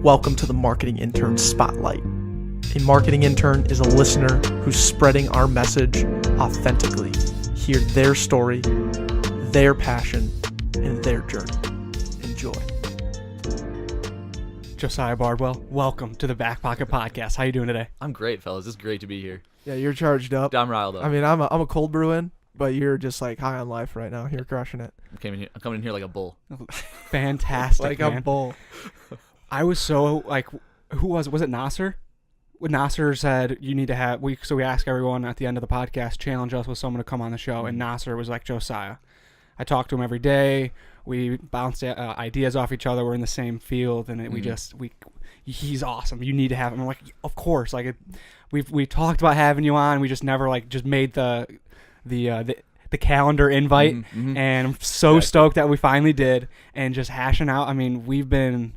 Welcome to the Marketing Intern Spotlight. A marketing intern is a listener who's spreading our message authentically. Hear their story, their passion, and their journey. Enjoy. Josiah Bardwell, welcome to the Backpocket Podcast. How you doing today? I'm great, fellas. It's great to be here. Yeah, you're charged up. I'm riled up. I mean, I'm a cold brew in, but you're just like high on life right now. You're crushing it. I'm coming in here like a bull. Fantastic, Like man. a bull. I was so who was it? Was it Nasser? When Nasser said you need to have so we ask everyone at the end of the podcast, challenge us with someone to come on the show, and Nasser was like Josiah. I talk to him every day. We bounce ideas off each other. We're in the same field, and he's awesome. You need to have him. I'm like, of course. Like we talked about having you on. We just never just made the calendar invite, and I'm so stoked that we finally did, and just hashing out. I mean, we've been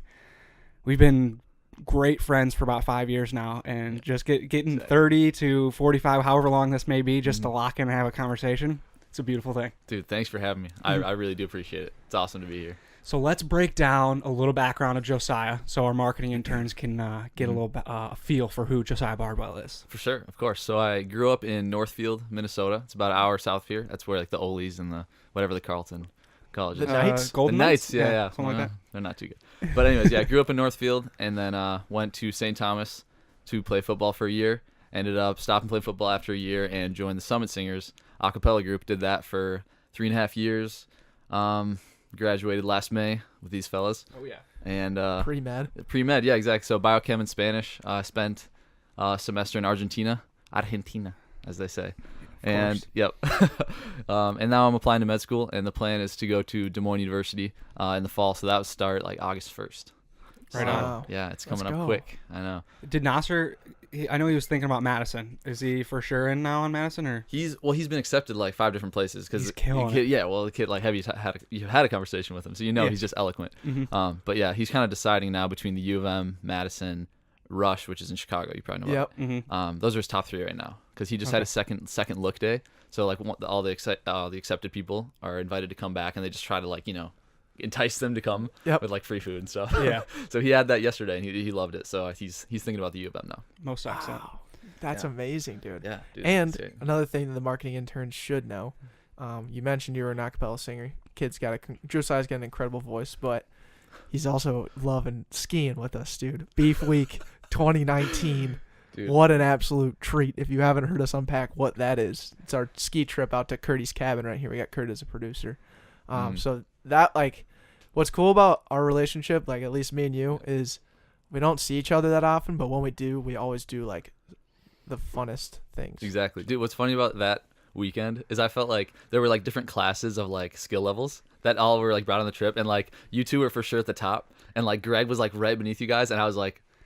great friends for about 5 years now, and just getting 30 to 45, however long this may be, just to lock in and have a conversation. It's a beautiful thing. Dude, thanks for having me. I really do appreciate it. It's awesome to be here. So let's break down a little background of Josiah so our marketing interns can get a little feel for who Josiah Bardwell is. For sure, of course. So I grew up in Northfield, Minnesota. It's about an hour south here. That's where the Ole's and the Carleton College is. The Knights? Golden The Knights, yeah. Something like that. They're not too good. But anyways, I grew up in Northfield and then went to St. Thomas to play football for a year. Ended up stopping playing football after a year and joined the Summit Singers a cappella group. Did that for 3.5 years. Graduated last May with these fellas. Oh, yeah. And Pre-med, yeah, exactly. So biochem and Spanish. I spent a semester in Argentina, as they say. And yep. And now I'm applying to med school, and the plan is to go to Des Moines University in the fall. So that would start August 1st. Right on. Yeah, it's coming Let's up go. quick. I know. Did Nasser? I know he was thinking about Madison. Is he for sure in now on Madison, or He's been accepted 5 different places because He's killing it. Yeah, well, the kid you had a conversation with him, so Yeah. he's just eloquent. But yeah, he's kind of deciding now between the U of M, Madison, Rush, which is in Chicago. You probably know. Yep. Those are his top 3 right now because he just had a second look day. So all the accepted people are invited to come back, and they just try to entice them to come with free food and stuff. Yeah. So he had that yesterday, and he loved it. So he's thinking about the U of M now. most excellent? Wow. That's amazing, dude. Yeah. Dude, And that's sick. another thing that the marketing interns should know, you mentioned you were an a cappella singer. Josiah's got an incredible voice, but he's also loving skiing with us, dude. Beef Week 2019. Dude. What an absolute treat. If you haven't heard us unpack what that is, it's our ski trip out to Curdy's cabin right here. We got Kurt as a producer. So that, what's cool about our relationship, at least me and you, is we don't see each other that often, but when we do, we always do the funnest things. Exactly. Dude, what's funny about that weekend is I felt like there were different classes of skill levels that all were brought on the trip, and you two were for sure at the top, and Greg was right beneath you guys, and I was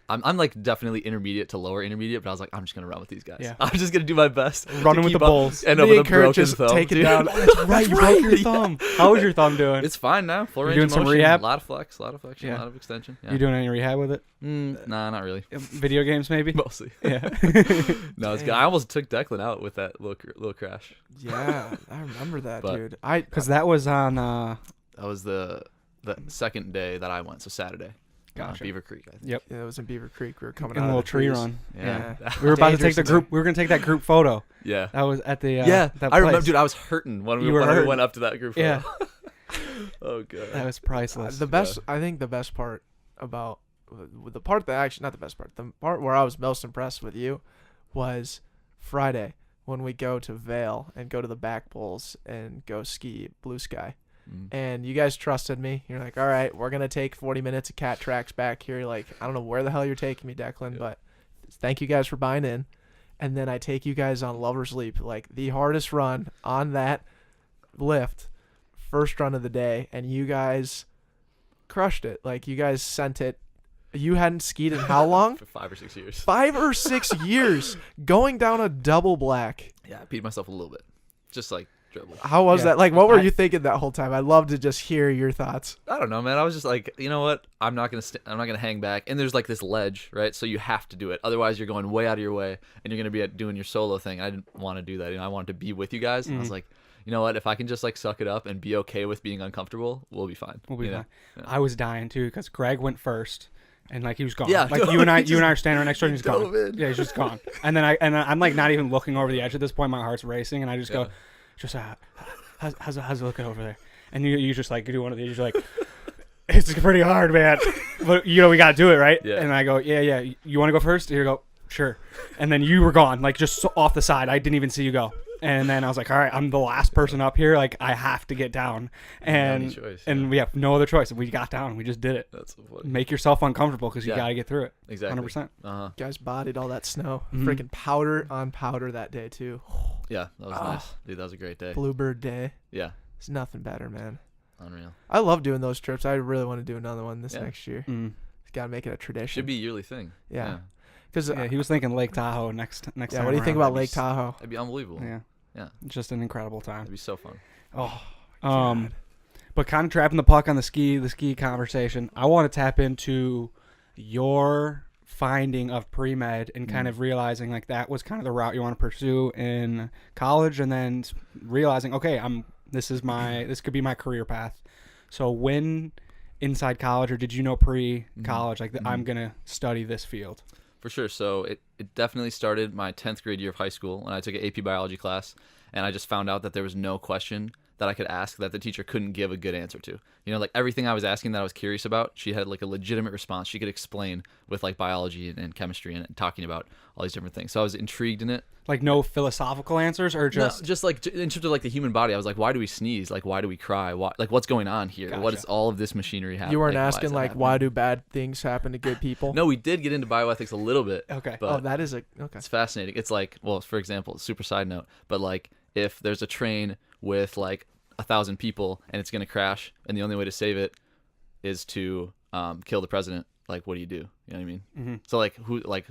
I'm definitely intermediate to lower intermediate, but I was I'm just gonna run with these guys. Yeah. I'm just gonna do my best. Running with the bulls. End Me up with a and Kurt broken just thumb. take it dude. down. Oh, that's right. You broke your thumb. How was your thumb doing? It's fine now. Full You range doing of some motion. rehab? A lot of flex, a lot of flexion, Yeah. a lot of extension. Yeah. You doing any rehab with it? Nah, not really. Video games, maybe? Mostly. Yeah. No, it's good. I almost took Declan out with that little crash. Yeah, I remember that, But- dude. Because that was on. That was the second day that I went, so Saturday. Gotcha. Beaver Creek, I think. Yep. Yeah, it was in Beaver Creek. We were coming In out a of little the tree trees. run. Yeah. We were about to take the Dangerous group. We were gonna take that group photo. Yeah. That was at the. Yeah, that I remember, place. dude. I was hurting when You were we hurting. went up to that group. Yeah. Oh god. That was priceless. I think the best part about the part that actually not the best part. The part where I was most impressed with you was Friday when we go to Vail and go to the back bowls and go ski Blue Sky. And you guys trusted me. You're like, all right, we're going to take 40 minutes of cat tracks back here. I don't know where the hell you're taking me, Declan, but thank you guys for buying in. And then I take you guys on Lover's Leap, the hardest run on that lift, first run of the day. And you guys crushed it. You guys sent it. You hadn't skied in how long? For 5 or 6 years. 5 or 6 years going down a double black. Yeah, I peed myself a little bit. Just dribble. How was Yeah. that? What were you thinking that whole time? I'd love to just hear your thoughts. I don't know, man. I was just you know what? I'm not gonna hang back. And there's this ledge, right? So you have to do it. Otherwise, you're going way out of your way, and you're gonna be doing your solo thing. I didn't want to do that. I wanted to be with you guys. And I was you know what? If I can just suck it up and be okay with being uncomfortable, we'll be fine. We'll be fine. Yeah. I was dying too because Greg went first, And like he was gone. Yeah, like no, you and I he are standing right next to him. He's gone. dove in. Yeah, he's just gone. And then I'm like not even looking over the edge at this point. My heart's racing, and I just go, how's it looking over there? And you just like do one of these. You're like, it's pretty hard, man. But we gotta do it, right? Yeah. And I go, yeah. You want to go first? Here you go. Sure. And then you were gone, like just off the side. I didn't even see you go. And then I was like, all right, I'm the last person up here. Like I have to get down. And we have no other choice. We got down. We just did it. That's so funny. Make yourself uncomfortable because you got to get through it. Exactly. 100%. Uh-huh. Guys bodied all that snow. Mhm. Freaking powder on powder that day too. Yeah, that was nice. Dude, that was a great day. Bluebird day. Yeah. It's nothing better, man. Unreal. I love doing those trips. I really want to do another one this Yeah. next year. Mm. Gotta make it a tradition. Should be a yearly thing. Yeah. Because Yeah, he was thinking Lake Tahoe next time. what do you think around. about Lake Tahoe? That'd be unbelievable. Yeah. Yeah. Just an incredible time. That'd be so fun. Oh. God. But kind of trapping the puck on the ski conversation. I want to tap into your finding of pre-med and kind of realizing like that was kind of the route you want to pursue in college, and then realizing, okay, this could be my career path. So when inside college, or did you know pre-college like that I'm going to study this field? For sure. So it definitely started my 10th grade year of high school when I took an AP biology class, and I just found out that there was no question that I could ask that the teacher couldn't give a good answer to. You know, like everything I was asking that I was curious about, she had like a legitimate response. She could explain with like biology and chemistry and talking about all these different things. So I was intrigued in it. Like no philosophical answers, or just No, just like in terms of like the human body, I was like, why do we sneeze? Like, why do we cry? Like, what's going on here? What Gotcha. is all of this machinery happening? You weren't why is asking that like happening? why do bad things happen to good people? No, we did get into bioethics a little bit. okay. But that is okay. it's fascinating. It's like, well, for example, super side note, but like if there's a train with like 1,000 people and it's gonna crash, and the only way to save it is to kill the president, like what do? You know what I mean? Mm-hmm. So like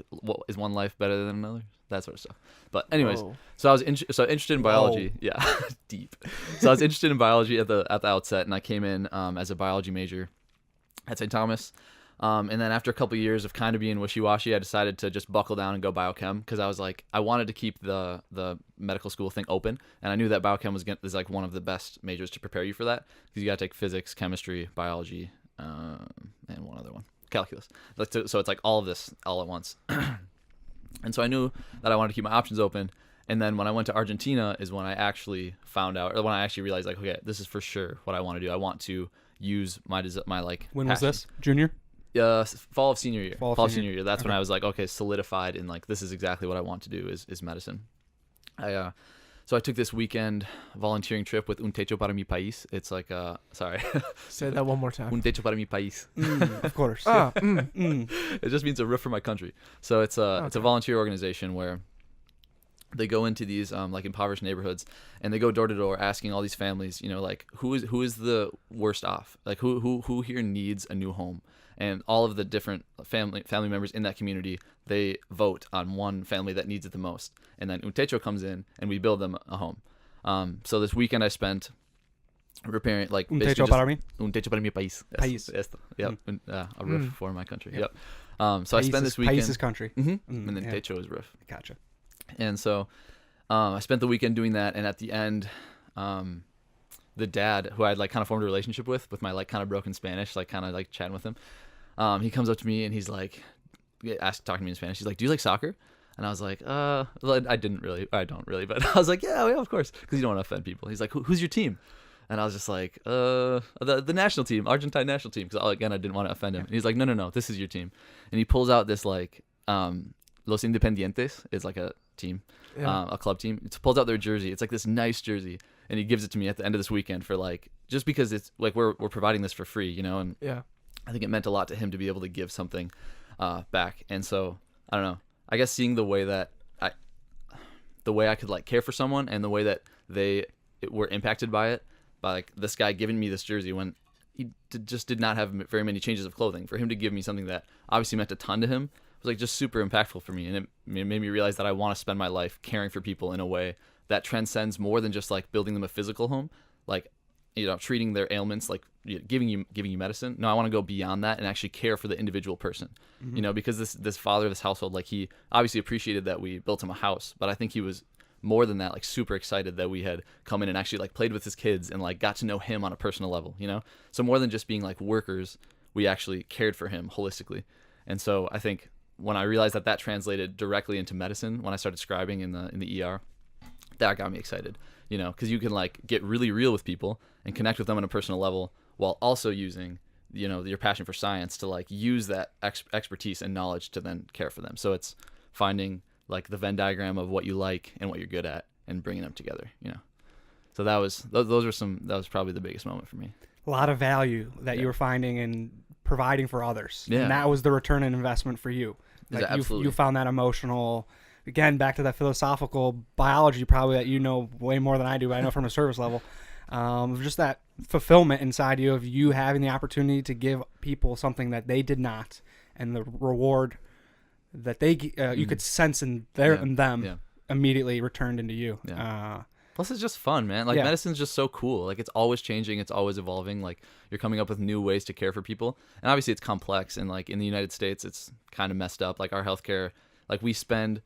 what is one life better than another? That sort of stuff. But anyways, Whoa. so I was interested in biology. Whoa. Yeah, deep. So I was interested in biology at the outset, and I came in as a biology major at St. Thomas. And then after a couple of years of kind of being wishy-washy, I decided to just buckle down and go biochem, because I was like, I wanted to keep the medical school thing open, and I knew that biochem is like one of the best majors to prepare you for that, because you got to take physics, chemistry, biology, and one other one, calculus. So it's like all of this all at once. And so I knew that I wanted to keep my options open. And then when I went to Argentina is when I actually found out, or when I actually realized, like, okay, this is for sure what I want to do. I want to use my like. When passion. was this? Junior? Fall of senior year. Fall of senior year. That's when Okay. I was like, okay, solidified in like, this is exactly what I want to do is medicine. So I took this weekend volunteering trip with Un Techo para mi país. It's like sorry. Say that one more time. Un Techo para mi país. Of course. Ah, It just means a roof for my country. So it's a volunteer organization where they go into these like impoverished neighborhoods, and they go door to door asking all these families, you know, like who is the worst off? Like who here needs a new home? And all of the different family members in that community, they vote on one family that needs it the most. And then Un Techo comes in, and we build them a home. So this weekend I spent repairing, like, Un basically techo para mí. Un techo para mi país. País. Yep. A roof for my country. Yep. Yep. So I spent this weekend. País is country. And then yeah. techo is roof. Gotcha. And so I spent the weekend doing that, and at the end, the dad, who I had like kind of formed a relationship with my like kind of broken Spanish, like kind of like chatting with him, he comes up to me and he's like, talking to me in Spanish. He's like, "Do you like soccer?" And I was like, well, I don't really, but I was like, yeah, of course, because you don't want to offend people. He's like, who's your team? And I was just like, the national team, Argentine national team, because again, I didn't want to offend him. And he's like, no, this is your team. And he pulls out this like, Los Independientes is like a team, a club team. He pulls out their jersey. It's like this nice jersey, and he gives it to me at the end of this weekend for like, just because it's like we're providing this for free, you know. And Yeah. I think it meant a lot to him to be able to give something back. And so I don't know. I guess seeing the way I could like care for someone, and the way that they were impacted by it, by like this guy giving me this jersey when he just did not have very many changes of clothing, for him to give me something that obviously meant a ton to him, was like just super impactful for me. And it made me realize that I want to spend my life caring for people in a way that transcends more than just like building them a physical home, like, you know, treating their ailments, like giving you medicine. No, I want to go beyond that and actually care for the individual person, you know, because this father of this household, like, he obviously appreciated that we built him a house, but I think he was more than that, like super excited that we had come in and actually like played with his kids and like got to know him on a personal level, you know? So more than just being like workers, we actually cared for him holistically. And so I think when I realized that translated directly into medicine, when I started scribing in the ER, that got me excited, because you can like get really real with people and connect with them on a personal level while also using, your passion for science to like use that expertise and knowledge to then care for them. So it's finding like the Venn diagram of what you like and what you're good at and bringing them together, So that was probably the biggest moment for me. A lot of value that you were finding and providing for others. Yeah. And that was the return on investment for you. Like Absolutely. You found that emotional, again, back to that philosophical biology probably that you know way more than I do, but I know from a service level. Just that fulfillment inside you of you having the opportunity to give people something that they did not, and the reward that they you could sense in them immediately returned into you. Yeah. Plus, it's just fun, man. Like, medicine's just so cool. Like, it's always changing. It's always evolving. Like, you're coming up with new ways to care for people. And obviously, it's complex. And, like, in the United States, it's kind of messed up. Like, our healthcare, like, we spend,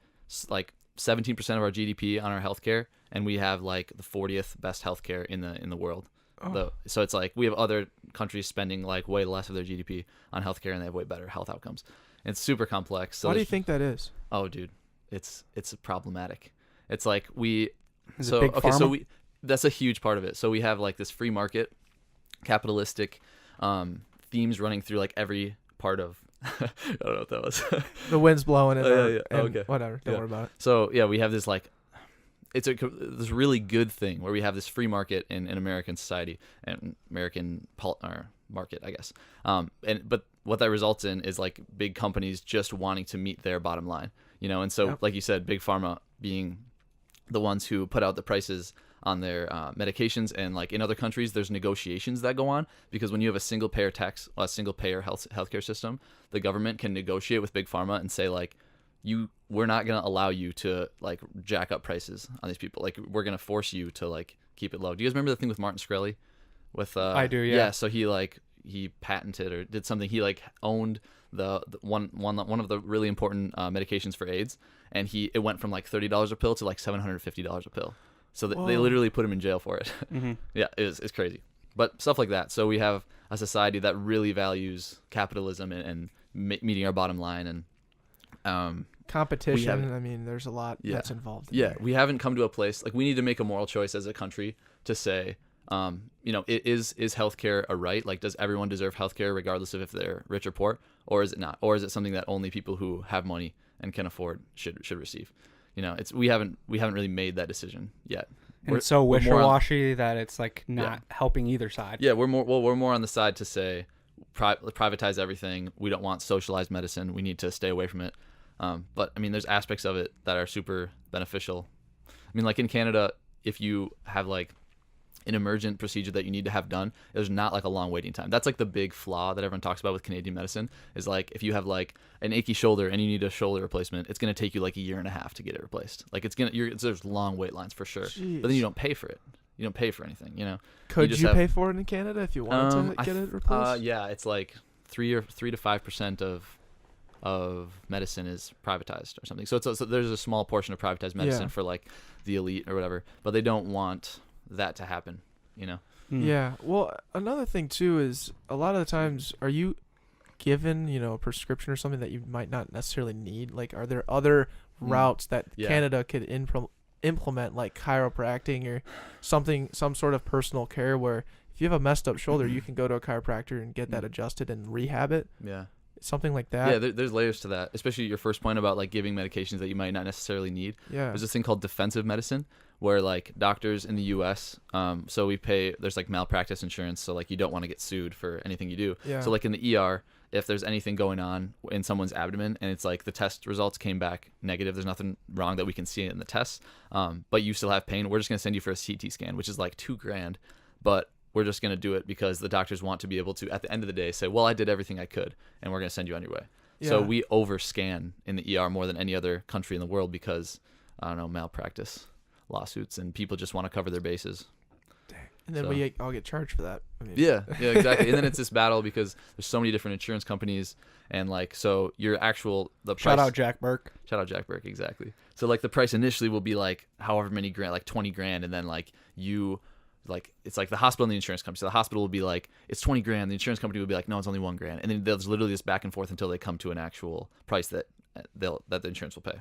like, 17% of our GDP on our healthcare. And we have, like, the 40th best healthcare in the world. Oh. So it's, like, we have other countries spending, like, way less of their GDP on healthcare. And they have way better health outcomes. And it's super complex. So why do you think that is? Oh, dude. It's problematic. It's, like, we... So that's a huge part of it. So we have like this free market, capitalistic themes running through like every part of. I don't know what that was. The wind's blowing and, okay. Whatever. Don't worry about it. So we have this like, this really good thing where we have this free market in American society and American market, I guess. But what that results in is like big companies just wanting to meet their bottom line, and so like you said, big pharma being the ones who put out the prices on their medications, and like in other countries there's negotiations that go on, because when you have a single payer healthcare system, the government can negotiate with big pharma and say like, we're not going to allow you to like jack up prices on these people, like we're going to force you to like keep it low. Do you guys remember the thing with Martin Shkreli with I do, yeah. So he patented or did something, he like owned the one of the really important medications for AIDS, and it went from like $30 a pill to like $750 a pill. So they literally put him in jail for it. Mm-hmm. Yeah, it's crazy. But stuff like that. So we have a society that really values capitalism and meeting our bottom line and competition. I mean, there's a lot that's involved. We haven't come to a place like we need to make a moral choice as a country to say, is healthcare a right? Like, does everyone deserve healthcare regardless of if they're rich or poor, or is it not? Or is it something that only people who have money and can afford should receive? We haven't really made that decision yet. And it's so wishy-washy that it's like not helping either side. Yeah, we're more on the side to say privatize everything. We don't want socialized medicine. We need to stay away from it. But I mean, there's aspects of it that are super beneficial. I mean, like in Canada, if you have like an emergent procedure that you need to have done, there's not like a long waiting time. That's like the big flaw that everyone talks about with Canadian medicine, is like if you have like an achy shoulder and you need a shoulder replacement, it's going to take you like a year and a half to get it replaced. Like there's long wait lines for sure. Jeez. But then you don't pay for it. You don't pay for anything, Could you pay for it in Canada if you wanted to get it replaced? Yeah, it's like 3 to 5% of medicine is privatized or something. So there's a small portion of privatized medicine for like the elite or whatever, but they don't want that to happen, Yeah. Well, another thing too is a lot of the times, are you given, a prescription or something that you might not necessarily need? Like, are there other routes that Canada could implement, like chiropractic or some sort of personal care, where if you have a messed up shoulder, you can go to a chiropractor and get that adjusted and rehab it? Yeah. Something like that. Yeah, there's layers to that, especially your first point about like giving medications that you might not necessarily need. Yeah. There's this thing called defensive medicine, where like doctors in the U.S., so we pay, there's like malpractice insurance, so like you don't want to get sued for anything you do. Yeah. So like in the ER, if there's anything going on in someone's abdomen and it's like the test results came back negative, there's nothing wrong that we can see in the tests, but you still have pain, we're just going to send you for a CT scan, which is like $2,000, but we're just going to do it because the doctors want to be able to, at the end of the day, say, well, I did everything I could, and we're going to send you on your way. Yeah. So we overscan in the ER more than any other country in the world because, I don't know, malpractice lawsuits, and people just want to cover their bases. Dang. And then we all get charged for that. I mean. Yeah, exactly. And then it's this battle because there's so many different insurance companies, and like, so the price. Shout out Jack Burke, exactly. So like the price initially will be like however many grand, like $20,000, and then like like it's like the hospital and the insurance company. So the hospital will be like, it's 20 grand. The insurance company will be like, no, it's only 1 grand. And then there's literally this back and forth until they come to an actual price that the insurance will pay.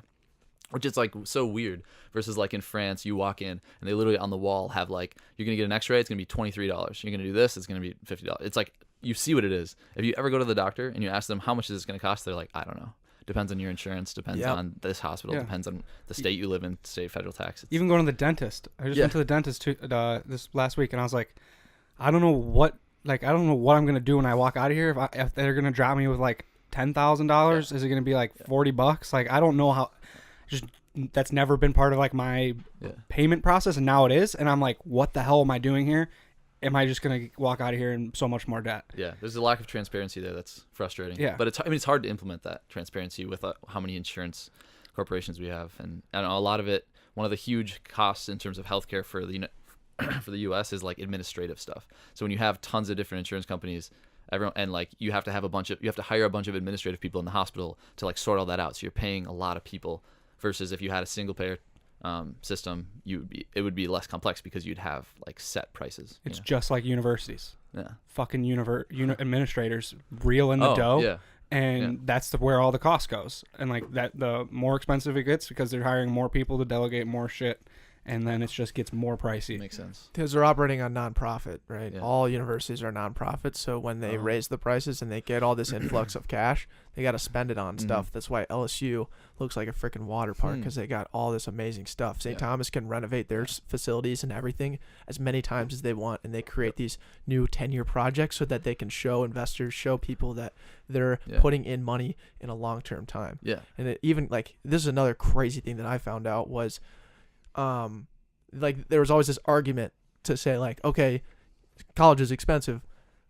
Which is like so weird versus like in France, you walk in and they literally on the wall have like, you're going to get an x-ray, it's going to be $23. You're going to do this, it's going to be $50. It's like, you see what it is. If you ever go to the doctor and you ask them how much is this going to cost, they're like, I don't know. Depends on your insurance, depends on this hospital, depends on the state you live in, state federal taxes. Even going to the dentist. I just went to the dentist this last week, and I was like, I don't know what I'm gonna do when I walk out of here. If they're gonna drop me with like $10,000, is it gonna be like $40? Like, I don't know how. Just that's never been part of like my payment process, and now it is. And I'm like, what the hell am I doing here? Am I just going to walk out of here in so much more debt? Yeah, there's a lack of transparency there that's frustrating. Yeah. But it's hard to implement that transparency with how many insurance corporations we have. And a lot of it, one of the huge costs in terms of healthcare for the for the U.S. is like administrative stuff. So when you have tons of different insurance companies, everyone, and like you have to hire a bunch of administrative people in the hospital to like sort all that out. So you're paying a lot of people versus if you had a single payer system, it would be less complex because you'd have like set prices. It's just like universities. Yeah. Fucking administrators reel in the dough. Yeah. And that's where all the cost goes. And like that, the more expensive it gets because they're hiring more people to delegate more shit. And then it just gets more pricey. Makes sense. Because they're operating on nonprofit, right? Yeah. All universities are nonprofit. So when they raise the prices and they get all this influx of cash, they got to spend it on stuff. That's why LSU looks like a freaking water park because they got all this amazing stuff. St. Thomas can renovate their facilities and everything as many times as they want. And they create these new 10-year projects so that they can show investors, show people that they're putting in money in a long-term time. Yeah. And it even like this is another crazy thing that I found out was like there was always this argument to say like, okay, college is expensive.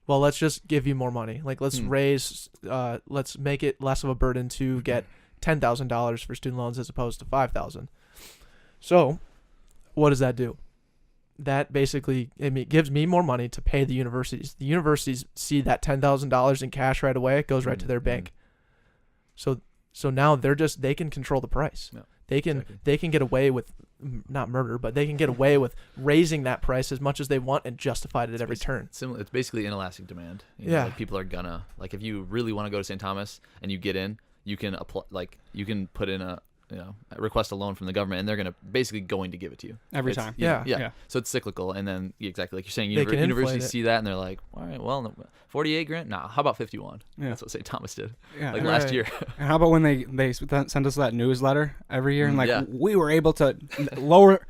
Well, let's just give you more money. Like let's let's make it less of a burden to get $10,000 for student loans as opposed to $5,000. So what does that do? That basically gives me more money to pay the universities. The universities see that $10,000 in cash right away. It goes right to their bank. So now they can control the price. Yeah. They can get away with not murder, but they can get away with raising that price as much as they want and justify it at every turn. It's basically inelastic demand. You know, like people are gonna like if you really want to go to St. Thomas and you get in, you can apply you can put in a request a loan from the government, and they're basically going to give it to you every time. Yeah. So it's cyclical, and then exactly like you're saying, universities see that and they're like, all right, well, 48 grand. Nah, how about 51? Yeah. That's what St. Thomas did. Yeah. Like last year. And how about when they send us that newsletter every year and like we were able to lower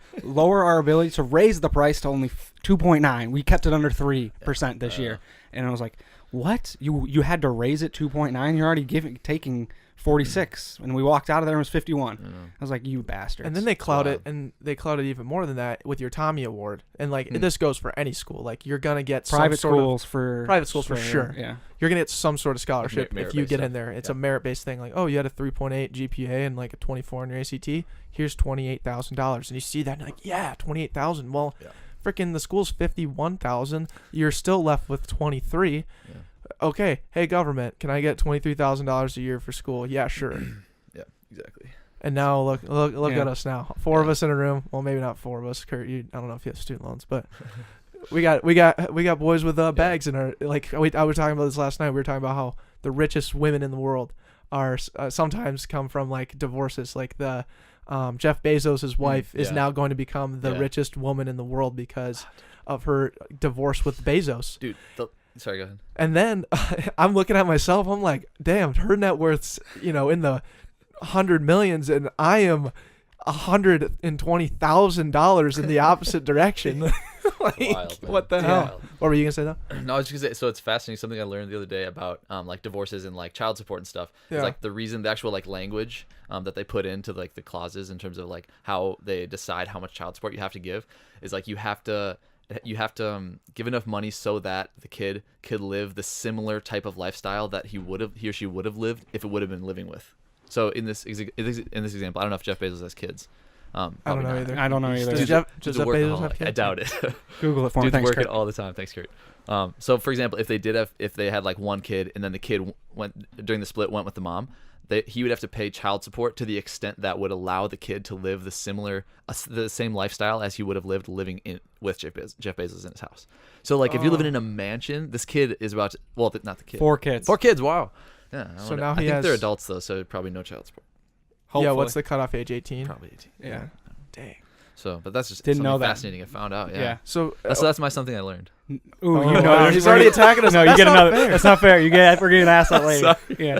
our ability to raise the price to only 2.9. We kept it under 3% this year, and I was like, what? You had to raise it 2.9? You're already taking 46, and we walked out of there and it was 51. I was like, you bastards. And then they cloud it, and they cloud it even more than that with your Tommy Award. And like this goes for any school. Like you're gonna get private schools for sure. Yeah, you're gonna get some sort of scholarship if you get in there. It's a merit-based thing. Like, oh, you had a 3.8 GPA and like a 24 on your ACT. Here's $28,000, and you see that and like, yeah, $28,000. Well, freaking the school's $51,000. You're still left with 23. Yeah. Okay, hey government, can I get $23,000 a year for school? Yeah, sure. Yeah, exactly. And now look at us now. Four of us in a room. Well, maybe not four of us. Kurt, I don't know if you have student loans, but we got boys with bags in our like. I was talking about this last night. We were talking about how the richest women in the world are sometimes come from like divorces. Like the Jeff Bezos' wife is now going to become the richest woman in the world because of her divorce with Bezos. Dude. Sorry, go ahead. And then I'm looking at myself. I'm like, damn, her net worth's in the 100 millions, and I am $120,000 in the opposite direction. Like, wild, what the hell? Wild. What were you gonna say though? No, I was just gonna say. So it's fascinating. Something I learned the other day about like divorces and like child support and stuff. It's like the reason, the actual like language that they put into like the clauses in terms of like how they decide how much child support you have to give is like you have to give enough money so that the kid could live the similar type of lifestyle that he or she would have lived if it would have been living with. So in this example, I don't know if Jeff Bezos has kids. I don't know either. Does Jeff Bezos have kids? I doubt it. Google it for me. Dude's working all the time. Thanks, Kurt. So for example, if they had like one kid and then the kid went during the split went with the mom, he would have to pay child support to the extent that would allow the kid to live the same lifestyle as he would have lived living with Jeff Bezos in his house. So like if you're living in a mansion, this kid is about to, well, not the kid. 4 kids. 4 kids. Wow. Yeah. So now I he think has- they're adults though, so probably no child support. Hopefully. Yeah, what's the cutoff age? 18? Probably 18. Yeah. Dang. So, but that's just Didn't something know that. fascinating I found out. Yeah. Yeah. So That's something I learned. Ooh, Oh, you know, wow, he's already attacking us. No, you That's get not another. fair. That's not fair. We're getting asked that later. Sorry. Yeah,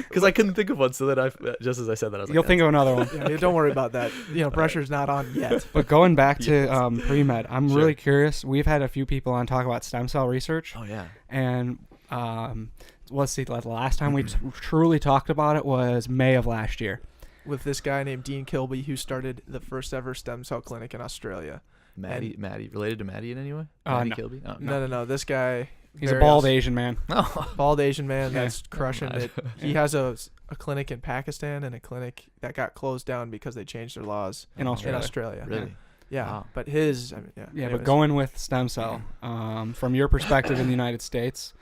Because I couldn't think of one, so that just as I said that, I was you'll like, think of another one. yeah, don't worry about that. Pressure's not on yet. But going back to pre-med, I'm Sure. really curious. We've had a few people on talk about stem cell research, oh yeah. and let's see, the last time we truly talked about it was May of last year. With this guy named Dean Kilby, who started the first ever stem cell clinic in Australia. Maddie, related to Maddie in any way? No. Maddie Kilby? Oh, No. This guy, He's a very bald Aus- Asian man. Oh. bald Asian man Yeah. that's crushing Never it. mind. He has a clinic in Pakistan and a clinic that got closed down because they changed their laws In in Australia. Australia. Really? Yeah, Wow. but his, Yeah, anyways. but going with stem cell, from your perspective in the United States,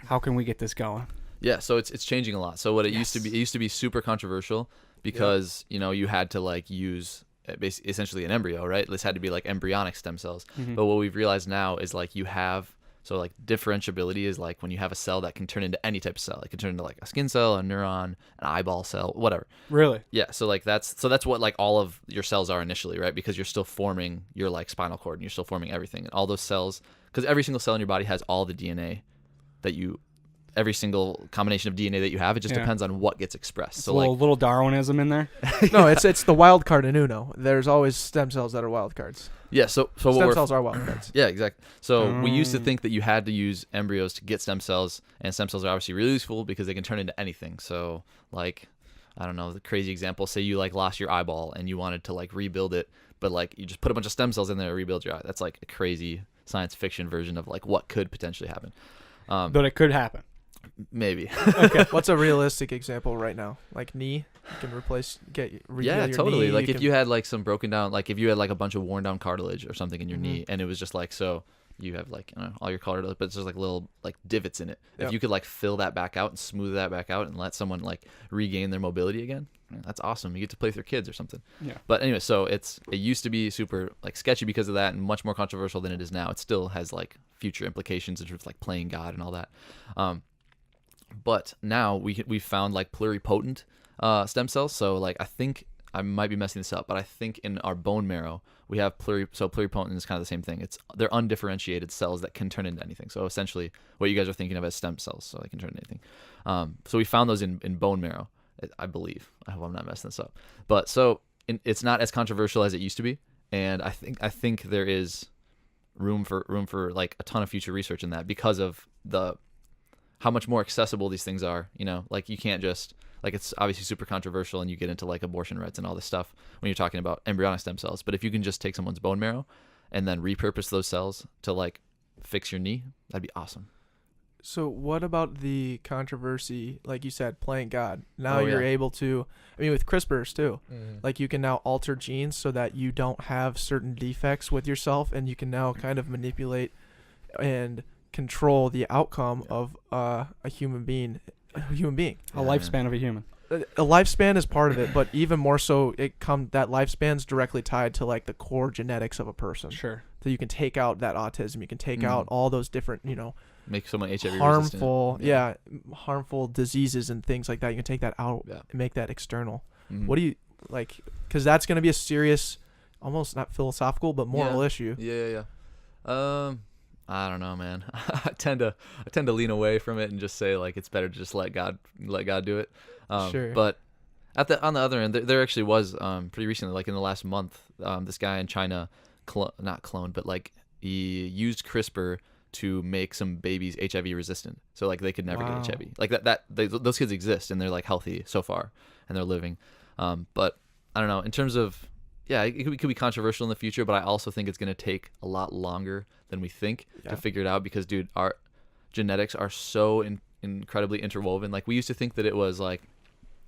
how can we get this going? Yeah, so it's changing a lot. So what it used to be super controversial because you had to like use essentially an embryo, right? This had to be like embryonic stem cells. Mhm. But what we've realized now is like like differentiability is like when you have a cell that can turn into any type of cell. It can turn into like a skin cell, a neuron, an eyeball cell, whatever. Really? Yeah, so like that's what like all of your cells are initially, right? Because you're still forming your like spinal cord and you're still forming everything. And all those cells, because every single cell in your body has all the DNA that every single combination of DNA that you have, it just Yeah. depends on what gets expressed. It's So a like little Darwinism in there. No, it's the wild card in Uno. There's always stem cells that are wild cards. yeah, so what Stem we're cells are wild cards. yeah, exactly. So we used to Mm. think that you had to use embryos to get stem cells, and stem cells are obviously really useful because they can turn into anything. So like, I don't know, the crazy example, say you like lost your eyeball and you wanted to like rebuild it, but like you just put a bunch of stem cells in there to rebuild your eye. That's like a crazy science fiction version of like what could potentially happen. But it could happen. Maybe. Okay, what's a realistic example right now? Like knee, you can reheal Yeah, your totally. knee, Like if can- you had like some broken down, like if you had like a bunch of worn down cartilage or something in your Mhm. knee, and it was just like, so you have like all your cartilage, but it's just like little like divots in it. Yep. If you could like fill that back out and smooth that back out and let someone like regain their mobility again, that's awesome. You get to play with your kids or something. Yeah. But anyway, so it used to be super like sketchy because of that and much more controversial than it is now. It still has like future implications in terms of like playing God and all that. But now we found like pluripotent stem cells. So like I think I might be messing this up, but I think in our bone marrow we have pluripotent is kind of the same thing. They're undifferentiated cells that can turn into anything. So essentially what you guys are thinking of as stem cells, so they can turn into anything. So we found those in bone marrow, I believe. I hope I'm not messing this up. But so it's not as controversial as it used to be, and I think there is room for like a ton of future research in that because of how much more accessible these things are. Like you can't just like, it's obviously super controversial and you get into like abortion rights and all this stuff when you're talking about embryonic stem cells. But if you can just take someone's bone marrow and then repurpose those cells to like fix your knee, that'd be awesome. So what about the controversy, like you said, playing God? Now Oh, you're yeah. able to, with CRISPRs too, Mm-hmm. like you can now alter genes so that you don't have certain defects with yourself, and you can now kind of manipulate and control the outcome of a human being. A lifespan of a human. A lifespan is part of it, but even more so, that lifespan's directly tied to like the core genetics of a person. Sure. So you can take out that autism, you can take out all those different, Make someone HIV harmful, resistant. harmful diseases and things like that. You can take that out Yeah. and make that external. Mhm. What do you like? Because that's going to be a serious, almost not philosophical, but moral Yeah. issue. Yeah. I don't know, man. I tend to lean away from it and just say like it's better to just let God do it. Sure. But on the other end, there actually was pretty recently, like in the last month, this guy in China, not cloned, but like he used CRISPR to make some babies HIV resistant, so like they could never Wow. get HIV. Like those kids exist and they're like healthy so far and they're living. But I don't know, in terms of it could be controversial in the future, but I also think it's going to take a lot longer than we think to figure it out because, dude, our genetics are so incredibly interwoven. Like we used to think that it was like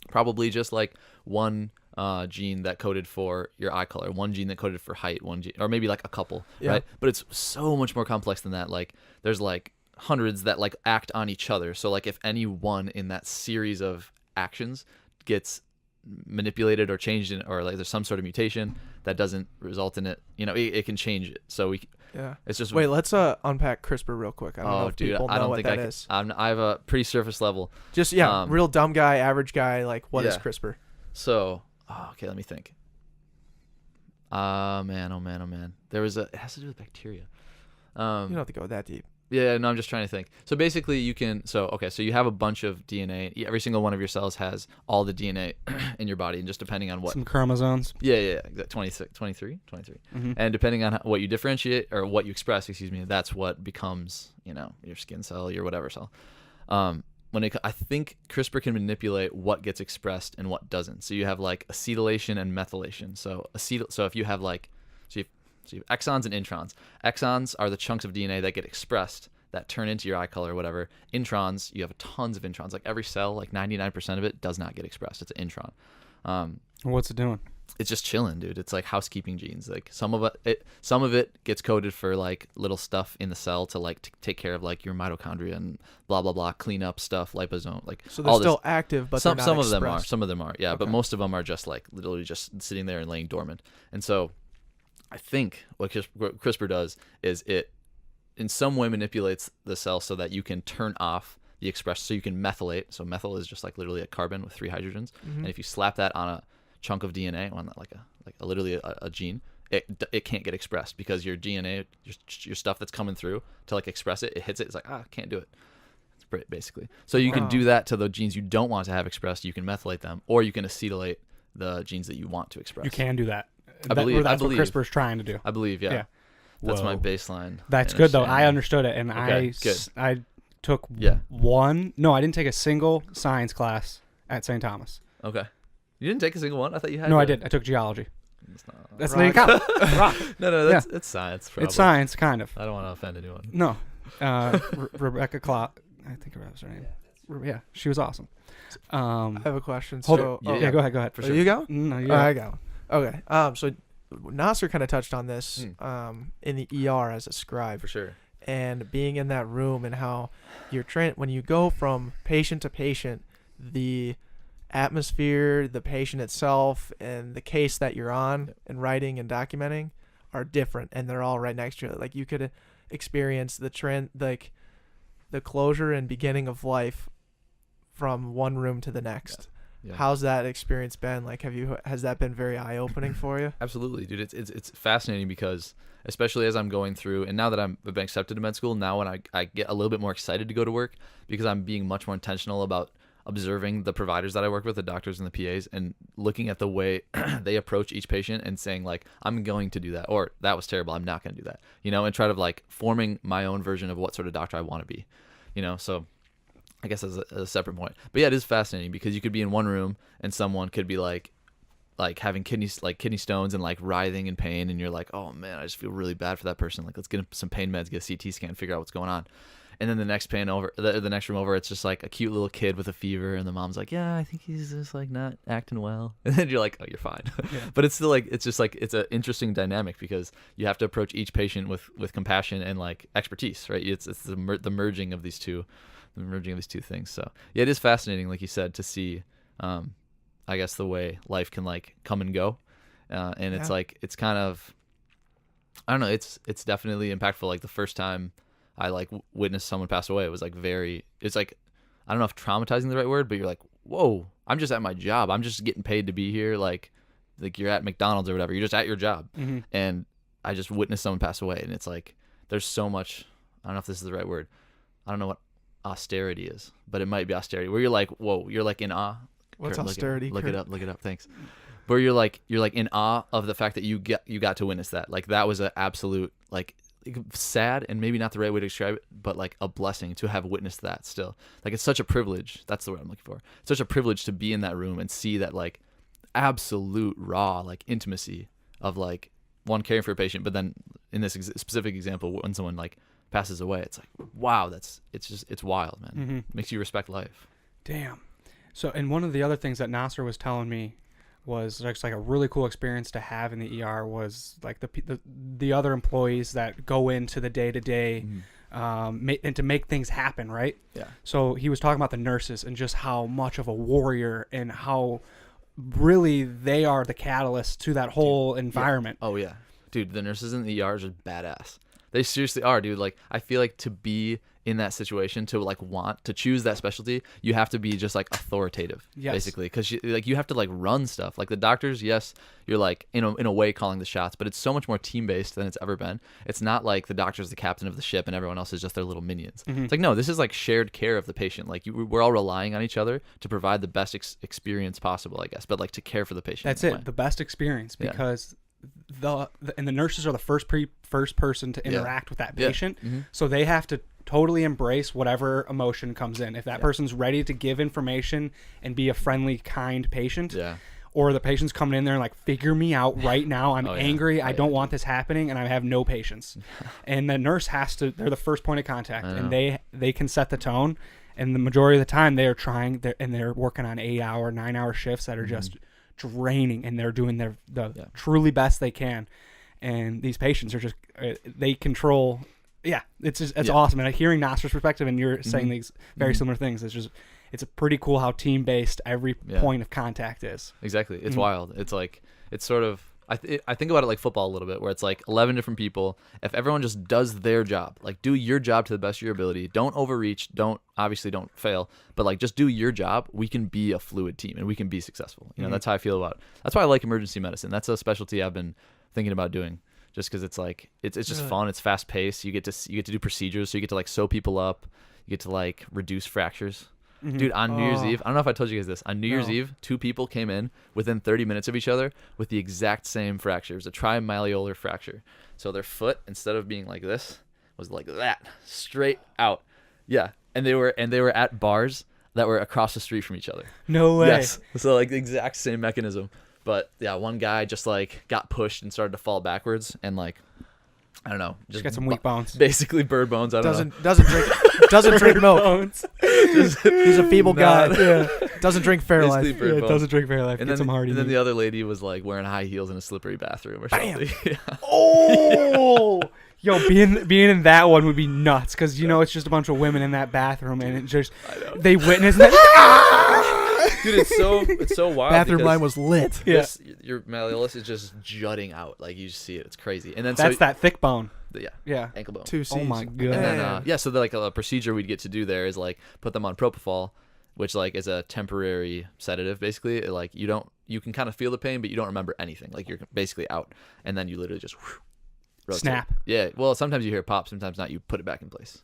probably just like one gene that coded for your eye color, one gene that coded for height, one gene, or maybe like a couple, right? But it's so much more complex than that. Like there's like hundreds that like act on each other. So like if any one in that series of actions gets manipulated or changed in, or like there's some sort of mutation that doesn't result in it, it can change it. So it's just wait. Let's unpack CRISPR real quick. I don't know if people know what that is. I have a pretty surface level. Just real dumb guy, average guy. Like, what is CRISPR? So, okay, let me think. Oh man. It has to do with bacteria. You don't have to go that deep. Yeah, no, I'm just trying to think. So basically so you have a bunch of DNA. Every single one of your cells has all the DNA in your body, and just depending on what. Some chromosomes. Yeah, 23. Mm-hmm. And depending on what you differentiate or what you express, that's what becomes, your skin cell, your whatever cell. I think CRISPR can manipulate what gets expressed and what doesn't. So you have like acetylation and methylation. So if you have so you have exons and introns. Exons are the chunks of DNA that get expressed that turn into your eye color or whatever. Introns, you have tons of introns. Like every cell, like 99% of it does not get expressed. It's an intron. What's it doing? It's just chilling, dude. It's like housekeeping genes. Like some of it gets coded for like little stuff in the cell to like take care of like your mitochondria and blah blah blah, clean up stuff, liposome, like so they're still active, but some they're not of them are. expressed. Some of them are, yeah. Okay. But most of them are just like literally just sitting there and laying dormant. And so I think what CRISPR does is it in some way manipulates the cell so that you can turn off the expression, so you can methylate. So methyl is just like literally a carbon with 3 hydrogens, and if you slap that on a chunk of DNA, on literally a gene, it can't get expressed because your DNA, your stuff that's coming through to like express it hits it. It's like can't do it. It's basically. So you can do that to the genes you don't want to have expressed. You can methylate them, or you can acetylate the genes that you want to express. You can do that. I believe what CRISPR is trying to do. I believe, yeah. That's my baseline. That's good though. I understood it, and okay, I took one. No, I didn't take a single science class at St. Thomas. Okay. You didn't take a single one? I thought you had. No, I did. I took geology. That's not rock. No, it's science. Probably. It's science, kind of. I don't want to offend anyone. No, Rebecca Clark. I think that was her name. Yeah, she was awesome. I have a question. Hold so, on. Yeah, go ahead. For sure. You go? No, you I go. Okay. So Nasser kind of touched on this in the ER as a scribe. For sure. And being in that room and how you're when you go from patient to patient, the atmosphere, the patient itself, and the case that you're on and writing and documenting are different, and they're all right next to you. Like you could experience the trend, like the closure and beginning of life from one room to the next. Yeah. How's that experience been? Like, has that been very eye-opening for you? Absolutely, dude. It's fascinating because especially as I'm going through, and now that I've been accepted to med school, now when I get a little bit more excited to go to work because I'm being much more intentional about observing the providers that I work with, the doctors and the PAs, and looking at the way they approach each patient and saying like, I'm going to do that, or that was terrible, I'm not going to do that, and try to like forming my own version of what sort of doctor I want to be, so I guess as a separate point. But yeah, it is fascinating because you could be in one room and someone could be like having kidney stones and like writhing in pain, and you're like, oh man, I just feel really bad for that person. Like, let's get some pain meds, get a CT scan, figure out what's going on. And then the next the next room over, it's just like a cute little kid with a fever, and the mom's like, yeah, I think he's just like not acting well. And then you're like, oh, you're fine. Yeah. But it's still like, it's just like, it's an interesting dynamic because you have to approach each patient with compassion and like expertise, right? It's the merging of these two. Things. So yeah, it is fascinating, like you said, to see I guess the way life can like come and go, and it's like, it's kind of, I don't know, it's definitely impactful. Like the first time I like witnessed someone pass away, it was like it's like, I don't know if traumatizing is the right word, but you're like, whoa, I'm just at my job, I'm just getting paid to be here, like you're at McDonald's or whatever, you're just at your job, and I just witnessed someone pass away, and it's like there's so much, I don't know if this is the right word, I don't know what austerity is, but it might be austerity, where you're like, whoa, you're like in awe. What's austerity? Look it up, thanks. Where you're like in awe of the fact that you got to witness that. Like that was an absolute, like, sad, and maybe not the right way to describe it, but like a blessing to have witnessed that still. Like, it's such a privilege, that's the word I'm looking for. It's such a privilege to be in that room and see that like absolute raw like intimacy of like one caring for a patient, but then in this specific example, when someone like passes away, it's like, wow, it's wild, man. Makes you respect life. Damn. So, and one of the other things that Nasser was telling me was just like a really cool experience to have in the ER was like the other employees that go into the day-to-day and to make things happen, right? Yeah. So he was talking about the nurses and just how much of a warrior and how really they are the catalyst to that whole environment. Oh yeah, dude, the nurses in the ERs are badass. They seriously are, dude. Like, I feel like to be in that situation, to like want to choose that specialty, you have to be just like authoritative, basically, because you have to like run stuff. Like the doctors, yes, you're like in a way calling the shots, but it's so much more team based than it's ever been. It's not like the doctor's the captain of the ship and everyone else is just their little minions. It's like, no, this is like shared care of the patient. Like we're all relying on each other to provide the best experience possible, I guess, but like to care for the patient. That's it, the best experience, because the nurses are the first person to interact with that patient, so they have to totally embrace whatever emotion comes in. If that person's ready to give information and be a friendly, kind patient, or the patient's coming in there and like, figure me out right now, I'm angry, I don't want this happening, and I have no patience. And the nurse they're the first point of contact, and they can set the tone. And the majority of the time they are they're working on 8-hour, 9-hour shifts that are just draining, and they're doing the truly best they can. And these patients are just, they control. Yeah, it's awesome. And hearing Nasser's perspective, and you're saying these very similar things, it's pretty cool how team based every point of contact is. Exactly, it's wild. It's like, it's sort of, I think about it like football a little bit, where it's like 11 different people. If everyone just does their job, like do your job to the best of your ability, don't overreach, don't fail, but like just do your job, we can be a fluid team and we can be successful. You know, that's how I feel about it. That's why I like emergency medicine. That's a specialty I've been thinking about doing. Just because it's like it's just fun, it's fast paced. You get to do procedures, so you get to like sew people up, you get to like reduce fractures. Dude, on New Year's Eve, I don't know if I told you guys this. On New Year's Eve, 2 people came in within 30 minutes of each other with the exact same fracture. It was a trimalleolar fracture. So their foot, instead of being like this, was like that, straight out. Yeah, and they were at bars that were across the street from each other. No way. Yes. So like the exact same mechanism. But yeah, one guy just like got pushed and started to fall backwards, and like, I don't know, just got some weak bones. Basically bird bones. I don't know. Doesn't drink milk. He's a feeble guy. Yeah. Doesn't drink Fairlife. Doesn't drink Fairlife. And get some Hardy. And then the other lady was like wearing high heels in a slippery bathroom or something. Yeah. Oh. Yo, being in that one would be nuts, because you know it's just a bunch of women in that bathroom, and it just they witness that. Dude, it's so wild. Bathroom line was lit. Your malleolus is just jutting out, like you just see it. It's crazy. And then that's that thick bone. Yeah, ankle bone. 2 C's. Oh my god. And then so like a procedure we'd get to do there is like put them on propofol, which like is a temporary sedative. Basically, like you can kind of feel the pain, but you don't remember anything. Like you're basically out, and then you literally just rotate. Snap. Yeah. Well, sometimes you hear pop, sometimes not. You put it back in place.